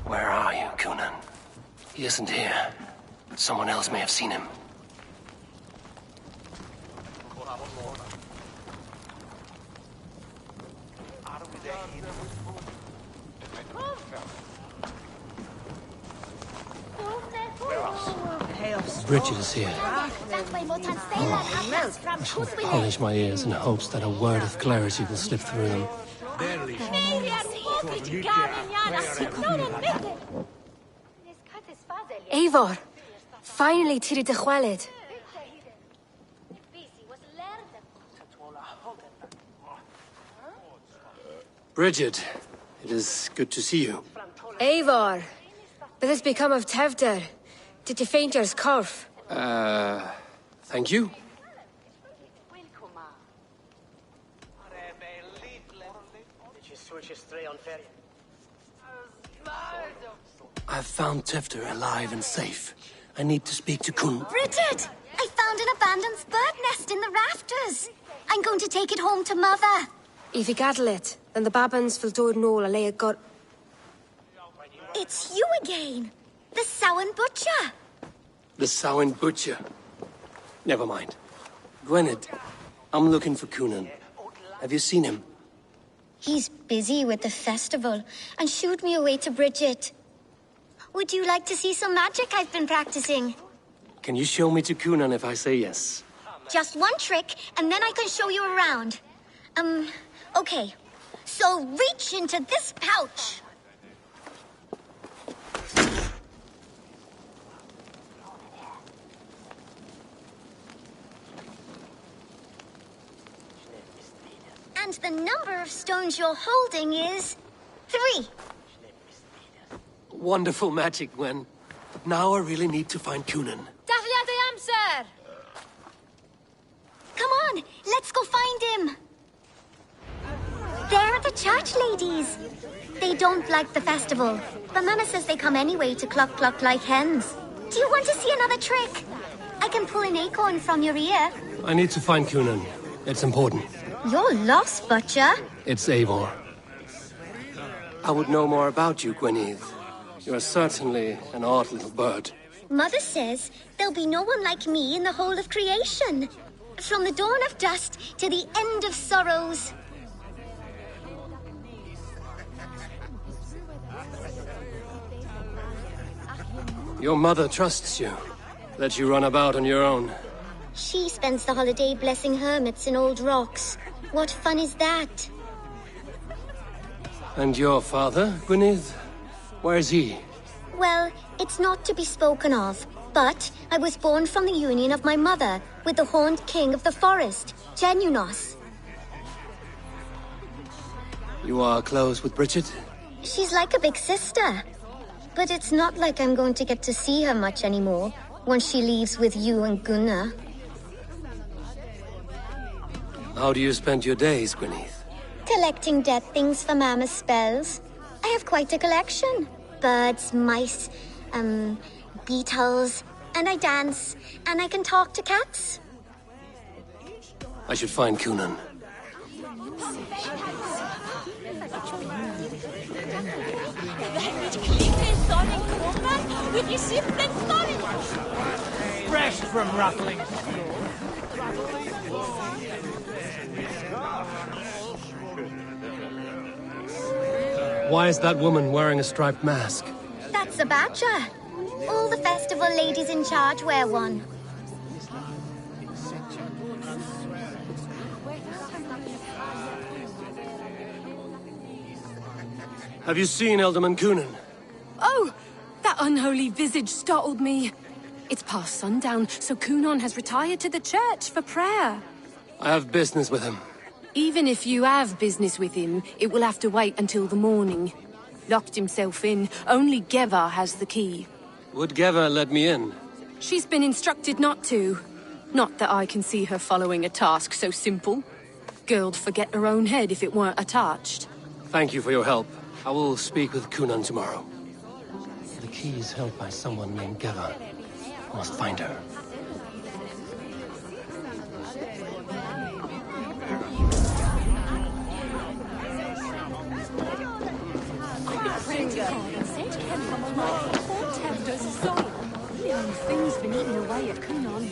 Where are you, Kunan? He isn't here. Someone else may have seen him. Bridget is here. I shall polish my ears in hopes that a word of clarity will slip through them. Eivor! Finally, tiri de chwaled. Bridget, it is good to see you. Eivor, what has become of Tevder? Did you faint your scarf? Thank you. I've found Tevder alive and safe. I need to speak to Kun. Bridget! I found an abandoned bird nest in the rafters. I'm going to take it home to Mother. If you gaddle it, then the Babans will do it all a lay got. It's you again. The Samhain Butcher. The Samhain Butcher. Never mind. Gwynedd, I'm looking for Cunan. Have you seen him? He's busy with the festival and shooed me away to Bridget. Would you like to see some magic I've been practicing? Can you show me to Cunan if I say yes? Just one trick, and then I can show you around. Okay. So reach into this pouch. And the number of stones you're holding is 3. Wonderful magic, Gwen. Now I really need to find Cunan. Dafliad the amser! Come on, let's go find him. They're the church ladies. They don't like the festival, but Mama says they come anyway to cluck cluck like hens. Do you want to see another trick? I can pull an acorn from your ear. I need to find Cunan. It's important. You're lost, Butcher. It's Eivor. I would know more about you, Gwynedd. You are certainly an odd little bird. Mother says there'll be no one like me in the whole of creation. From the dawn of dust to the end of sorrows. Your mother trusts you. Lets you run about on your own. She spends the holiday blessing hermits in old rocks. What fun is that? And your father, Gwynedd? Where is he? Well, it's not to be spoken of, but I was born from the union of my mother with the horned king of the forest, Genunos. You are close with Bridget? She's like a big sister. But it's not like I'm going to get to see her much anymore once she leaves with you and Gunnar. How do you spend your days, Gwynedd? Collecting dead things for Mama's spells. I have quite a collection. Birds, mice, beetles, and I dance, and I can talk to cats. I should find Cunan. Fresh from ruffling. Why is that woman wearing a striped mask? That's a badger. All the festival ladies in charge wear one. Have you seen Elderman Cunan? Oh, that unholy visage startled me. It's past sundown, so Cunan has retired to the church for prayer. I have business with him. Even if you have business with him, it will have to wait until the morning. Locked himself in. Only Geva has the key. Would Geva let me in? She's been instructed not to. Not that I can see her following a task so simple. Girl'd forget her own head if it weren't attached. Thank you for your help. I will speak with Cunan tomorrow. The key is held by someone named Geva. I must find her. Things been eaten away at Cunan.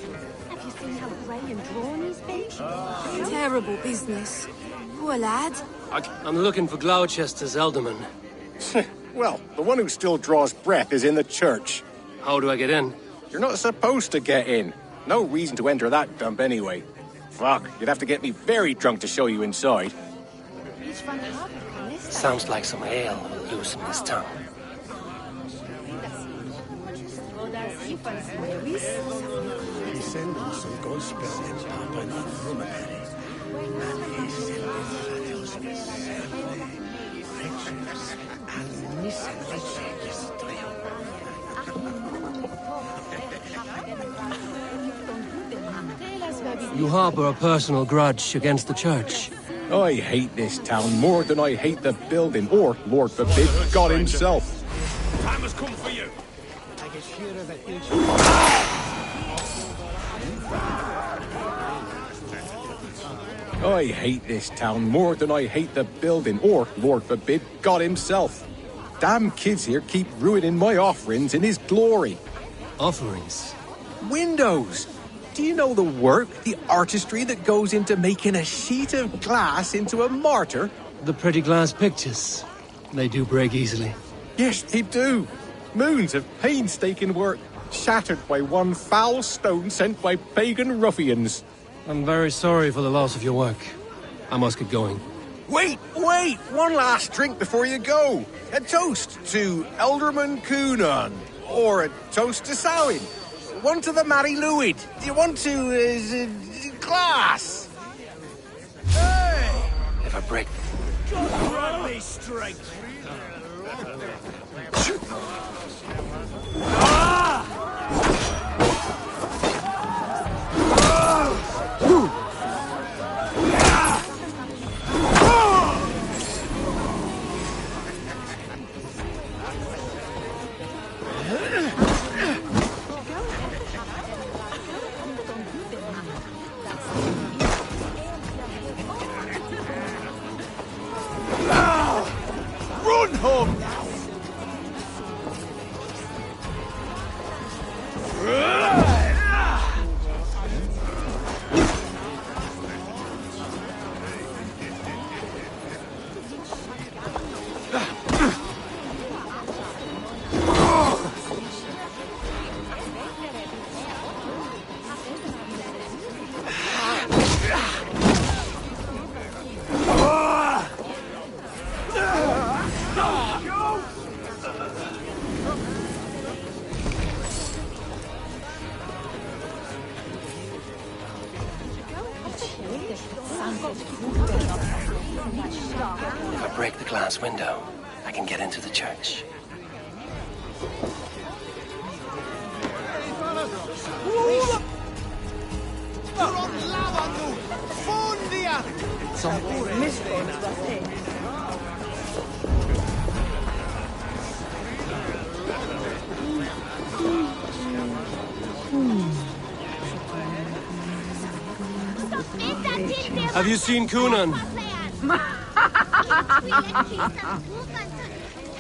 Have you seen how grey and drawn he's been? Terrible business. Poor lad. I'm looking for Gloucester's Elderman. Well, the one who still draws breath is in the church. How do I get in? You're not supposed to get in. No reason to enter that dump anyway. Fuck, you'd have to get me very drunk to show you inside. Sounds like some ale will loosen his tongue. You harbor a personal grudge against the church. I hate this town more than I hate the building, or, Lord forbid, God himself. Time has come for you. I hate this town more than I hate the building, or, Lord forbid, God himself. Damn kids here keep ruining my offerings in his glory. Offerings? Windows! Do you know the work, the artistry that goes into making a sheet of glass into a mortar? The pretty glass pictures. They do break easily. Yes, they do. Moons of painstaking work, shattered by one foul stone sent by pagan ruffians. I'm very sorry for the loss of your work. I must get going. Wait! One last drink before you go. A toast to Elderman Coonan. Or a toast to Samhain. One to the Mary Lwyd. Do you want to, glass? Hey! If I break... Run me straight. Run home! If I break the glass window, I can get into the church. Have you seen Coonan?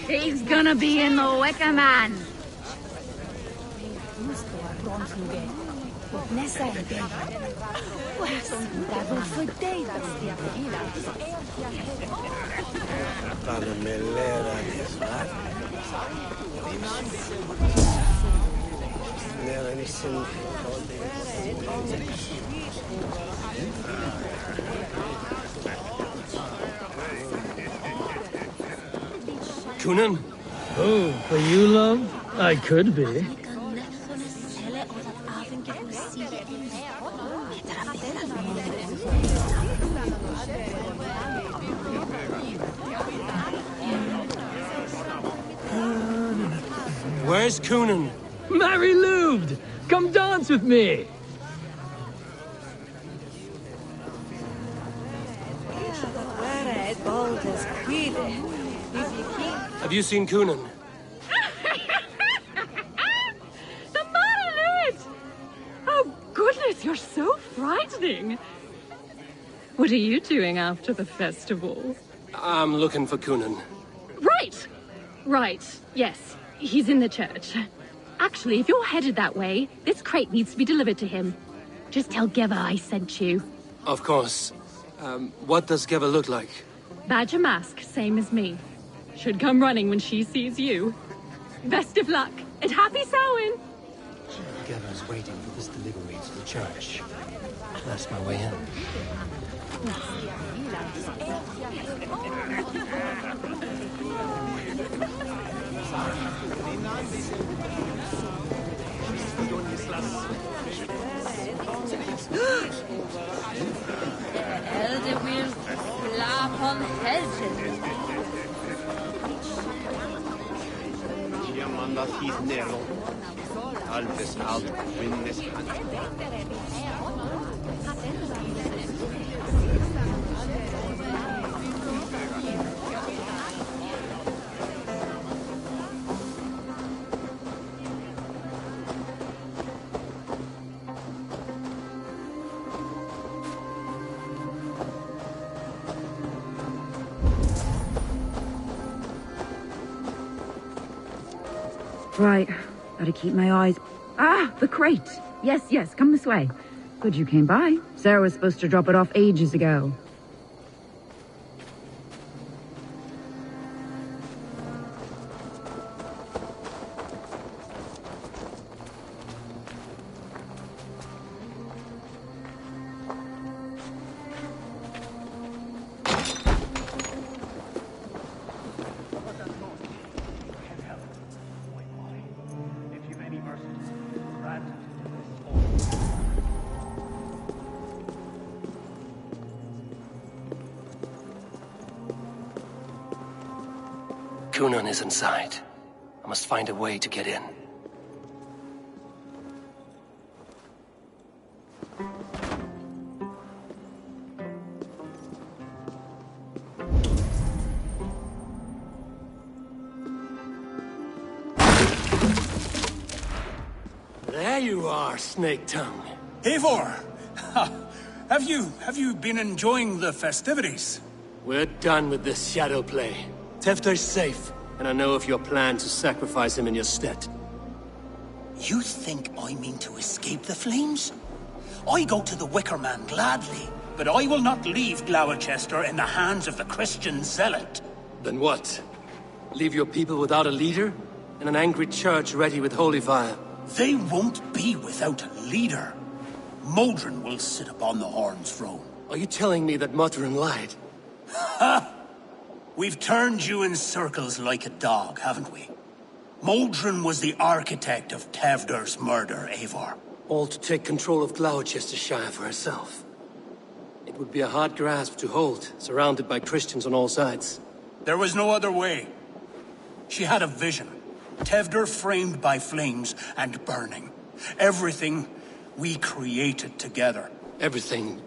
He's gonna be in the Wicker Man. Coonan? Oh, for you, love? I could be. Where's Coonan? Mary Lubed! Come dance with me! Have you seen Coonan? The Mary! Oh, goodness, you're so frightening. What are you doing after the festival? I'm looking for Coonan. Right, yes. He's in the church. Actually, if you're headed that way, this crate needs to be delivered to him. Just tell Geva I sent you. Of course. What does Geva look like? Badger mask, same as me. Should come running when she sees you. Best of luck, and happy Samhain! Geva's waiting for this delivery to the church. That's my way in. Elder will flap on Helgen. Right, gotta keep my eyes... Ah, the crate! Yes, yes, come this way. Good you came by. Sarah was supposed to drop it off ages ago. Kunan is inside. I must find a way to get in. There you are, Snake Tongue. Eivor! Have you been enjoying the festivities? We're done with this shadow play. Tefter's safe, and I know of your plan to sacrifice him in your stead. You think I mean to escape the flames? I go to the Wicker Man gladly, but I will not leave Gloucester in the hands of the Christian zealot. Then what? Leave your people without a leader? And an angry church ready with holy fire? They won't be without a leader. Modron will sit upon the Horn's throne. Are you telling me that Modron lied? Ha! We've turned you in circles like a dog, haven't we? Modron was the architect of Tevder's murder, Eivor. All to take control of Gloucestershire for herself. It would be a hard grasp to hold, surrounded by Christians on all sides. There was no other way. She had a vision. Tevder framed by flames and burning. Everything we created together. Everything?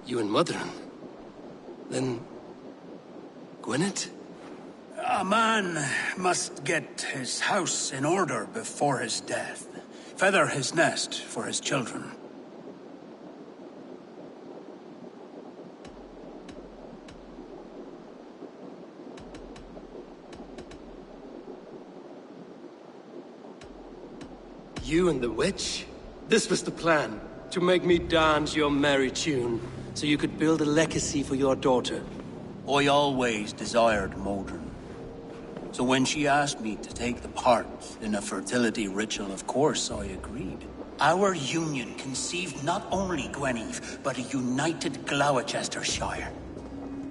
You and Modron? Then... Gwyneth? A man must get his house in order before his death. Feather his nest for his children. You and the witch? This was the plan. To make me dance your merry tune, so you could build a legacy for your daughter. I always desired Modron. So when she asked me to take the part in a fertility ritual, of course I agreed. Our union conceived not only Gweneve, but a united Gloucestershire.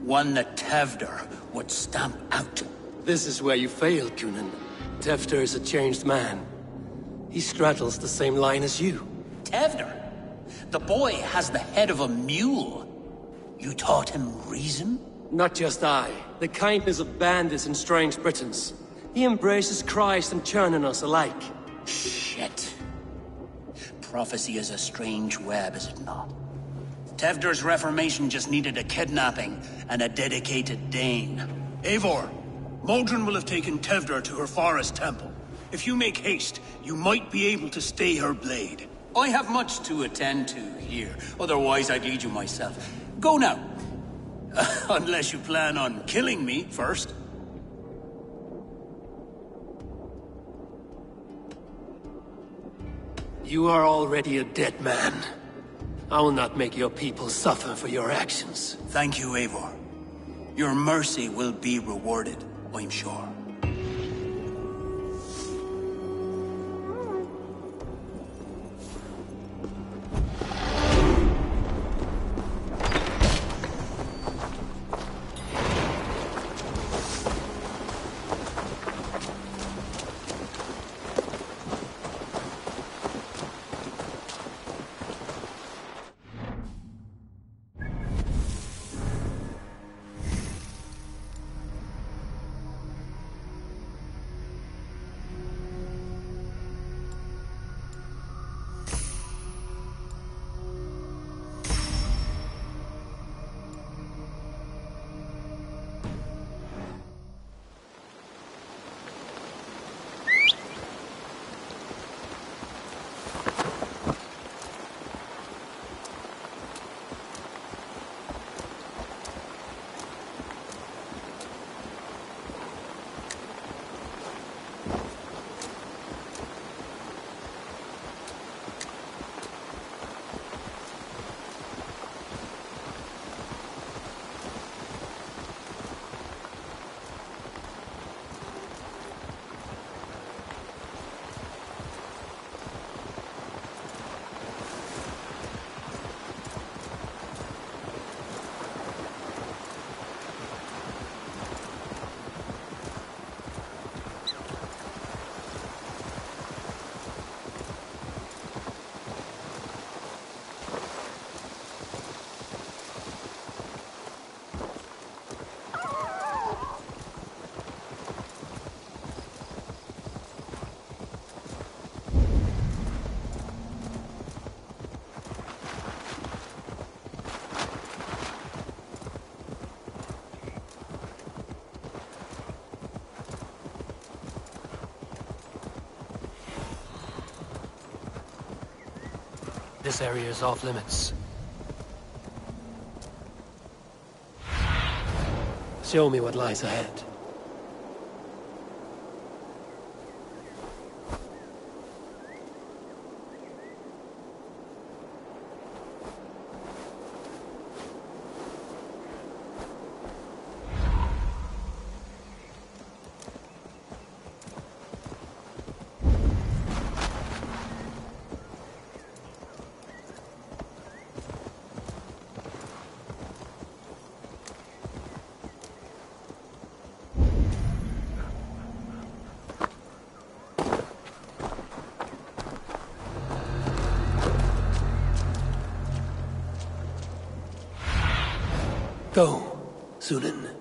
One that Tevder would stamp out. This is where you failed, Kunan. Tefter is a changed man. He straddles the same line as you. Tevder? The boy has the head of a mule. You taught him reason? Not just I. The kindness of bandits and strange Britons. He embraces Christ and churning us alike. Shit. Prophecy is a strange web, is it not? Tevder's reformation just needed a kidnapping and a dedicated Dane. Eivor, Modron will have taken Tevder to her forest temple. If you make haste, you might be able to stay her blade. I have much to attend to here, otherwise I'd lead you myself. Go now. Unless you plan on killing me first. You are already a dead man. I will not make your people suffer for your actions. Thank you, Eivor. Your mercy will be rewarded, I'm sure. This area is off limits. Show me what lies ahead. Go, Zulin.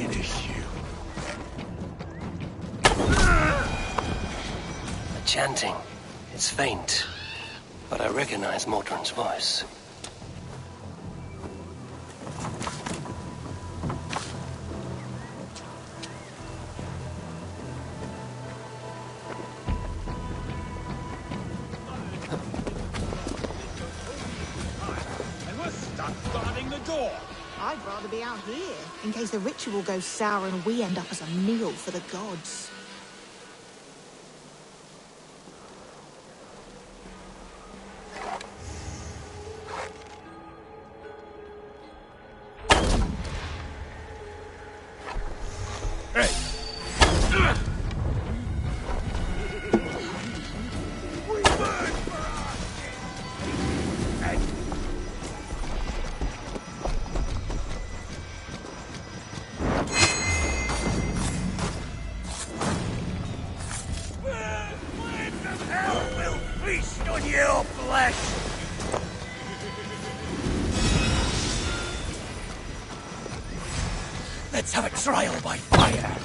finish you. The chanting. It's faint, but I recognize Mordrin's voice. And we're stuck guarding the door. I'd rather be out here, in case the ritual goes sour and we end up as a meal for the gods. Let's have a trial by fire.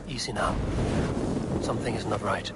Easy now. Something is not right.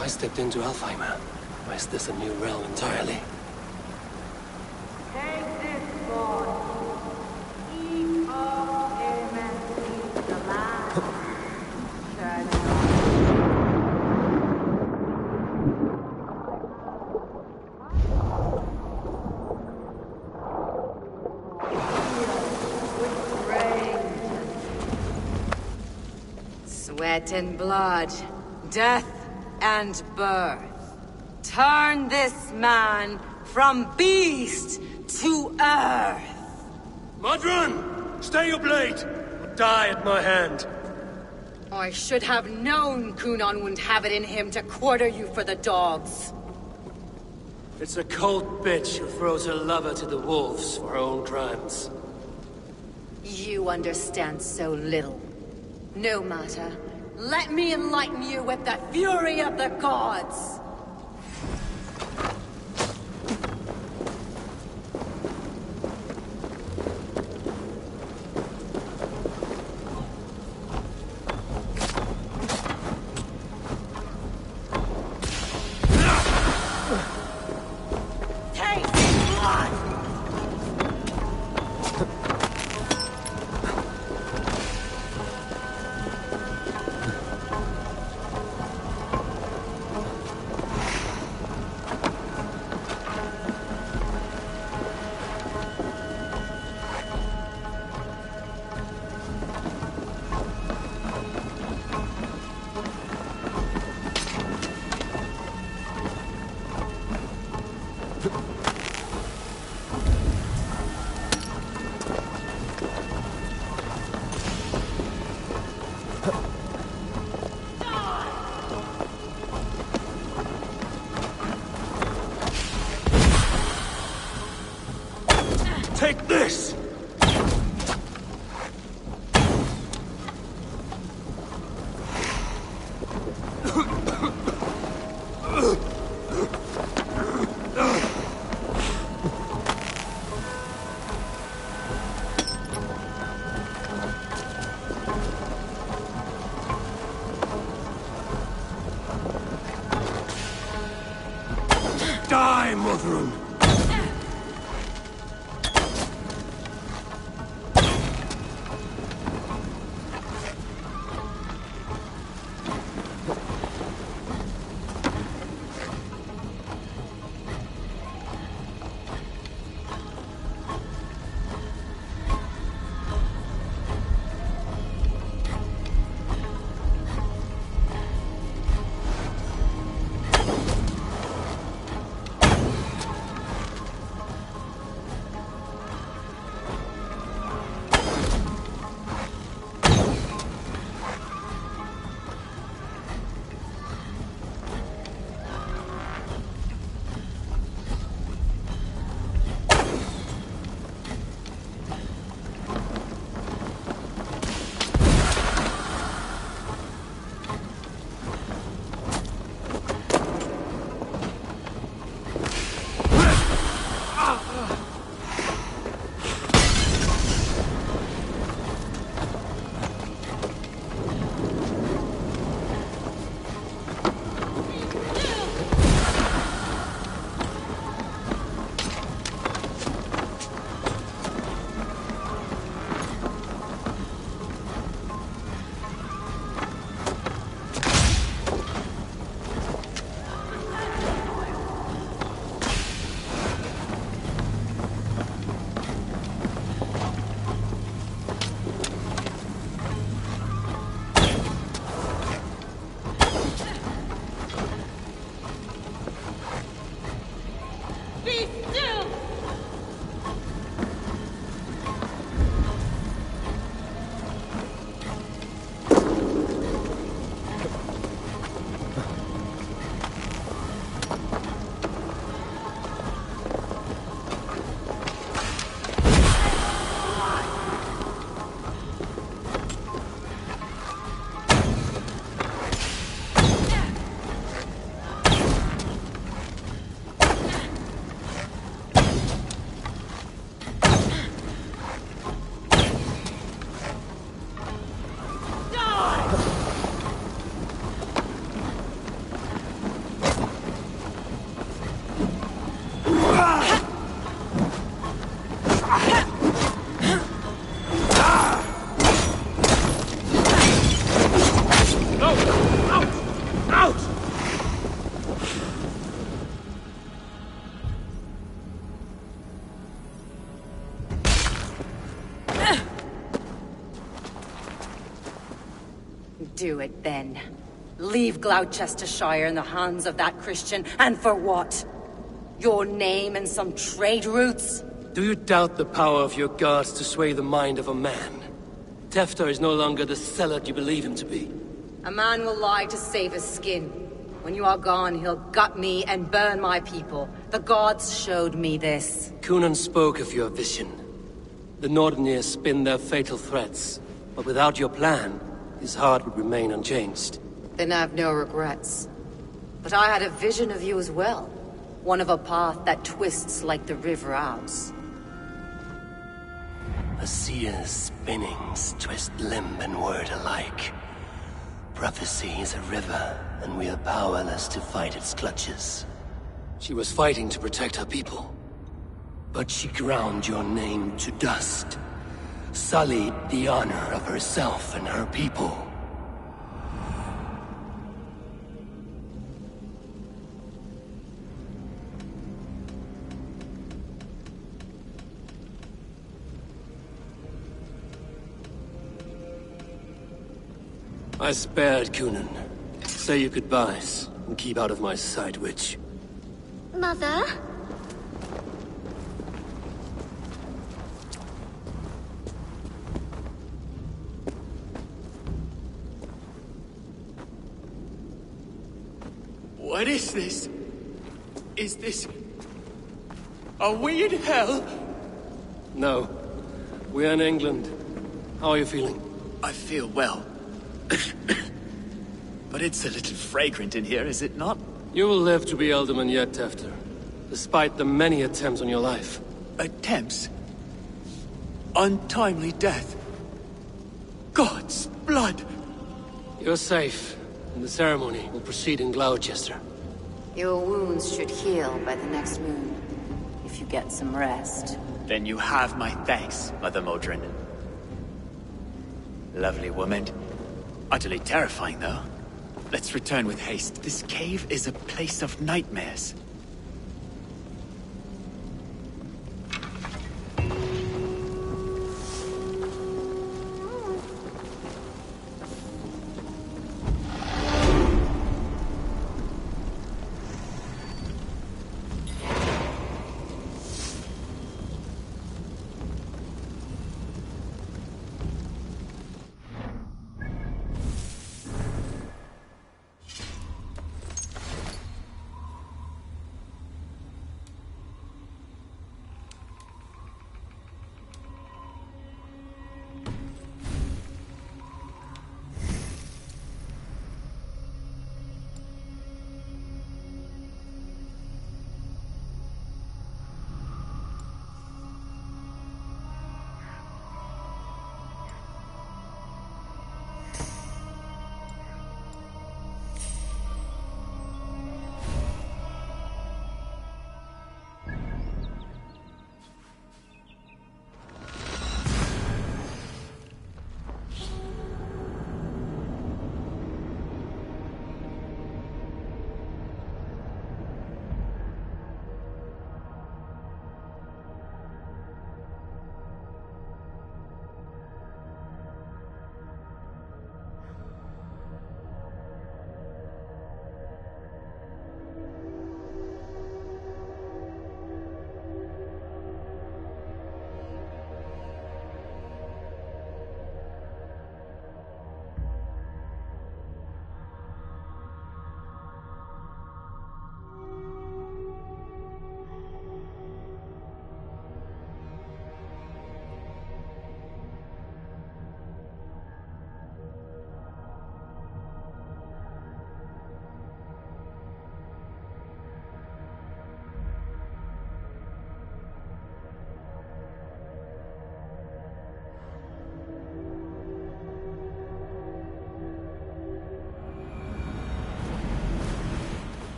I stepped into Alfheim, or is this a new realm entirely? Take this sword. Eat of him and eat the land. Sweat and blood, death and birth. Turn this man from beast to earth. Modron! Stay your blade, or die at my hand. I should have known Kunon wouldn't have it in him to quarter you for the dogs. It's a cold bitch who throws her lover to the wolves for her own crimes. You understand so little. No matter. Let me enlighten you with the fury of the gods! Take this! Die, Modron! Do it then. Leave Gloucestershire in the hands of that Christian, and for what? Your name and some trade routes? Do you doubt the power of your guards to sway the mind of a man? Tefter is no longer the zealot you believe him to be. A man will lie to save his skin. When you are gone, he'll gut me and burn my people. The gods showed me this. Cunan spoke of your vision. The Nordenir spin their fatal threats, but without your plan, his heart would remain unchanged. Then I have no regrets. But I had a vision of you as well. One of a path that twists like the river Ouse. A seer's spinnings twist limb and word alike. Prophecy is a river, and we are powerless to fight its clutches. She was fighting to protect her people. But she ground your name to dust. Sullied the honor of herself and her people. I spared Cunan. Say your goodbyes, and keep out of my sight, witch. Mother? What is this? Is this... Are we in hell? No. We're in England. How are you feeling? I feel well. But it's a little fragrant in here, is it not? You will live to be Alderman yet, Tefter. Despite the many attempts on your life. Attempts? Untimely death? God's blood! You're safe, and the ceremony will proceed in Gloucester. Your wounds should heal by the next moon, if you get some rest. Then you have my thanks, Mother Modron. Lovely woman. Utterly terrifying, though. Let's return with haste. This cave is a place of nightmares.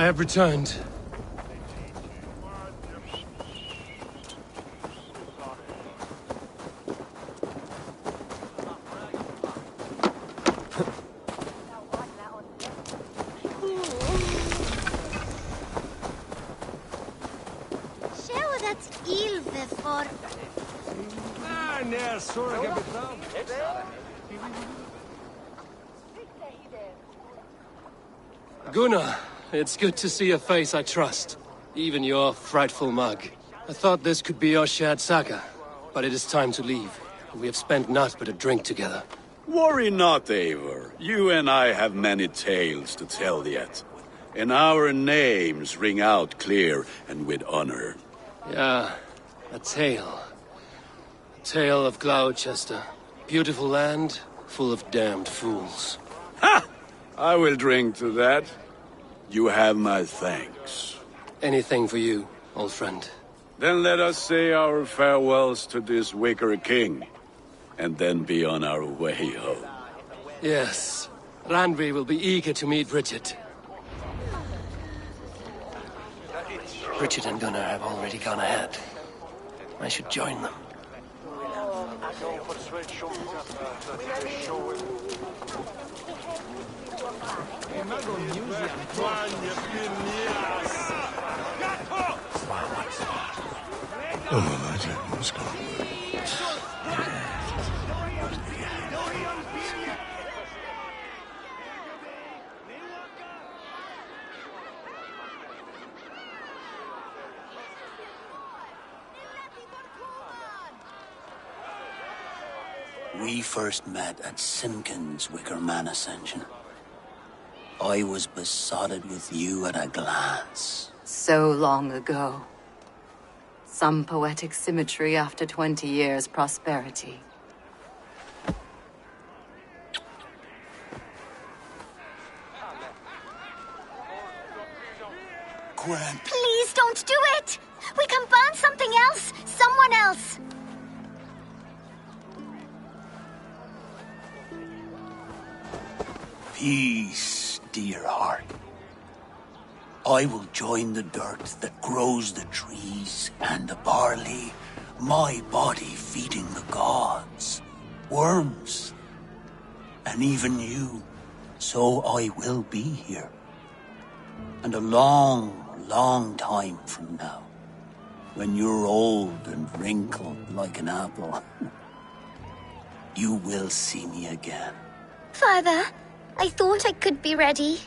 I have returned. Gunnar, it's good to see a face I trust. Even your frightful mug. I thought this could be our shared saga, but it is time to leave. We have spent naught but a drink together. Worry not, Eivor. You and I have many tales to tell yet. And our names ring out clear and with honor. Yeah, a tale. A tale of Gloucester. Beautiful land, full of damned fools. Ha! I will drink to that. You have my thanks. Anything for you, old friend. Then let us say our farewells to this wicker king, and then be on our way home. Yes, Randvi will be eager to meet Richard. Richard and Gunnar have already gone ahead. I should join them. We first met at Simpkins' Wicker Man Ascension. I was besotted with you at a glance. So long ago. Some poetic symmetry after 20 years' prosperity. Gwen. Please don't do it! We can burn something else! Someone else! Peace, dear heart. I will join the dirt that grows the trees and the barley, my body feeding the gods, worms, and even you. So I will be here. And a long, long time from now, when you're old and wrinkled like an apple, you will see me again. Father, I thought I could be ready.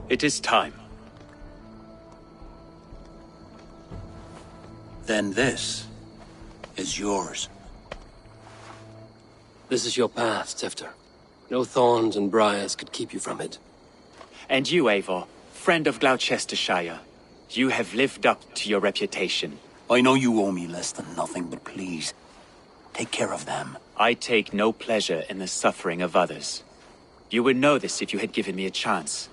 It is time. Then this is yours. This is your path, Tifter. No thorns and briars could keep you from it. And you, Eivor, friend of Gloucestershire, you have lived up to your reputation. I know you owe me less than nothing, but please, take care of them. I take no pleasure in the suffering of others. You would know this if you had given me a chance.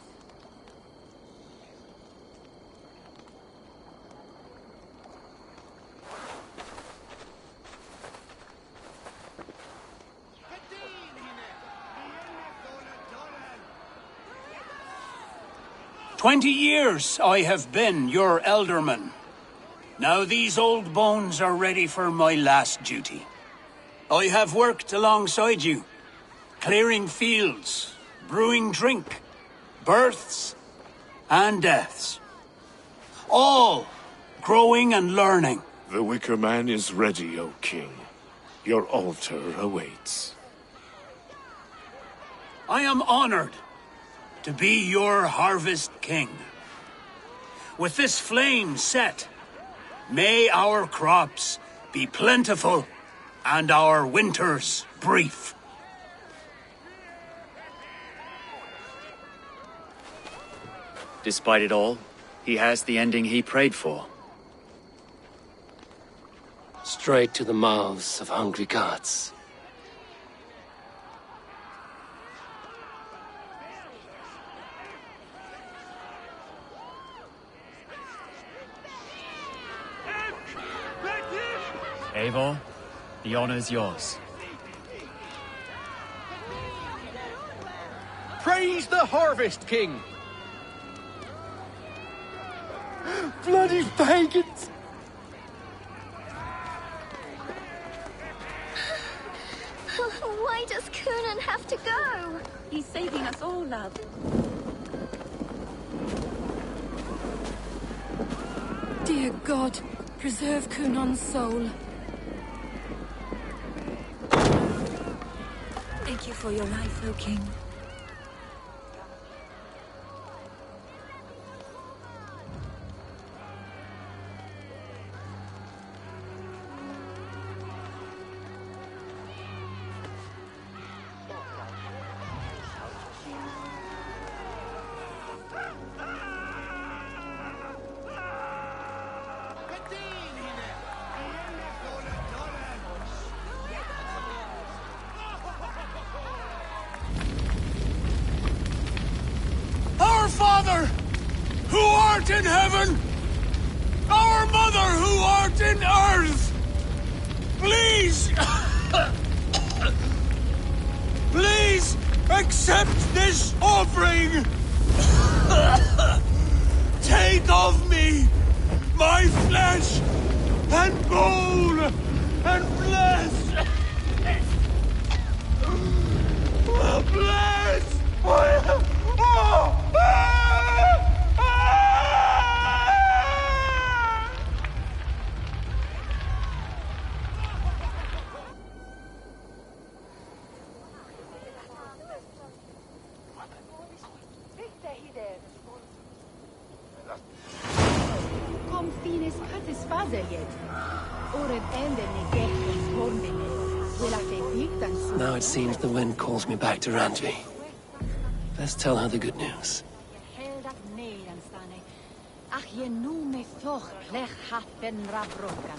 "20 years I have been your elderman. Now these old bones are ready for my last duty. I have worked alongside you, clearing fields, brewing drink, births and deaths. All growing and learning. The Wicker Man is ready, O King. Your altar awaits. I am honored to be your Harvest King. With this flame set, may our crops be plentiful and our winters brief. Despite it all, he has the ending he prayed for. Straight to the mouths of hungry gods. Eivor, the honor's yours. Praise the Harvest King! Bloody pagans! Why does Coonan have to go? He's saving us all, love. Dear God, preserve Coonan's soul. Thank you for your life, O King. Our Father, who art in heaven, our Mother, who art in earth, please, please accept this offering. Take of me my flesh and bone and bless. Bless. Kom finis katis fazeljet. Oret ende ni gekos hornbinge. Now it seems the wind calls me back to Randvi. Let's tell her the good news. Ach, je noem me toch plech hatten rabrokan.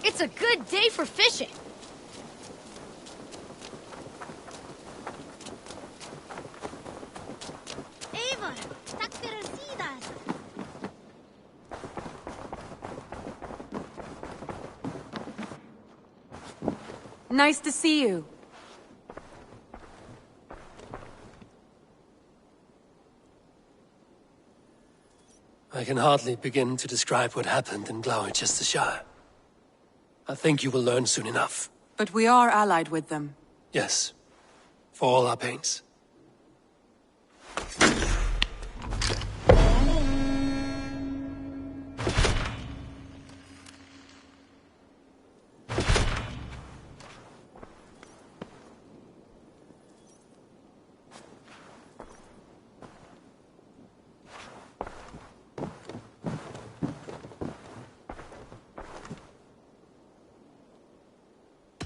It's a good day for fishing. Eivor, tack för sidan. Nice to see you. I can hardly begin to describe what happened in Gloucestershire. I think you will learn soon enough. But we are allied with them. Yes. For all our pains.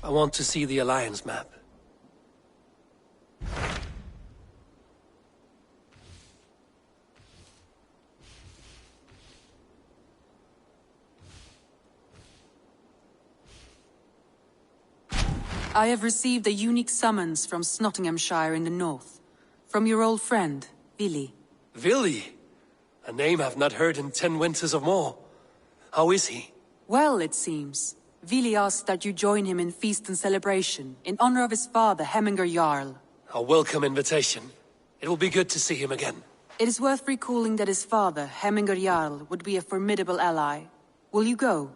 I want to see the Alliance map. I have received a unique summons from Nottinghamshire in the north. From your old friend, Vili. Vili? A name I've not heard in 10 winters or more. How is he? Well, it seems. Vili asks that you join him in feast and celebration, in honor of his father, Hemminger Jarl. A welcome invitation. It will be good to see him again. It is worth recalling that his father, Hemminger Jarl, would be a formidable ally. Will you go?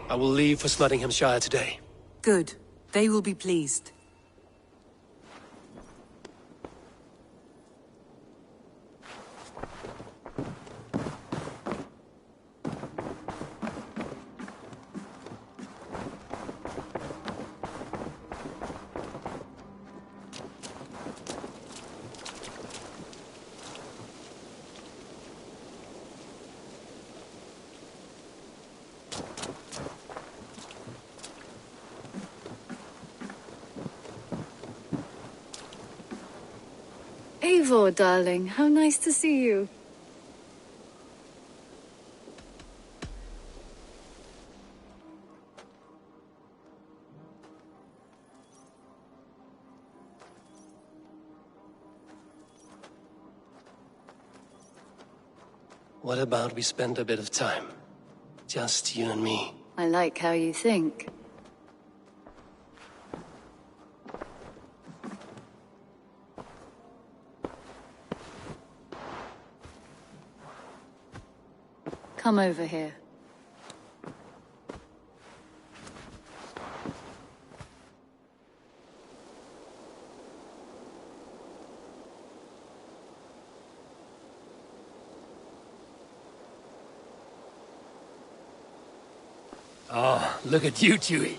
I will leave for Nottinghamshire today. Good. They will be pleased. Eivor, darling, how nice to see you. What about we spend a bit of time? Just you and me. I like how you think. Come over here. Oh, look at you, Chewie.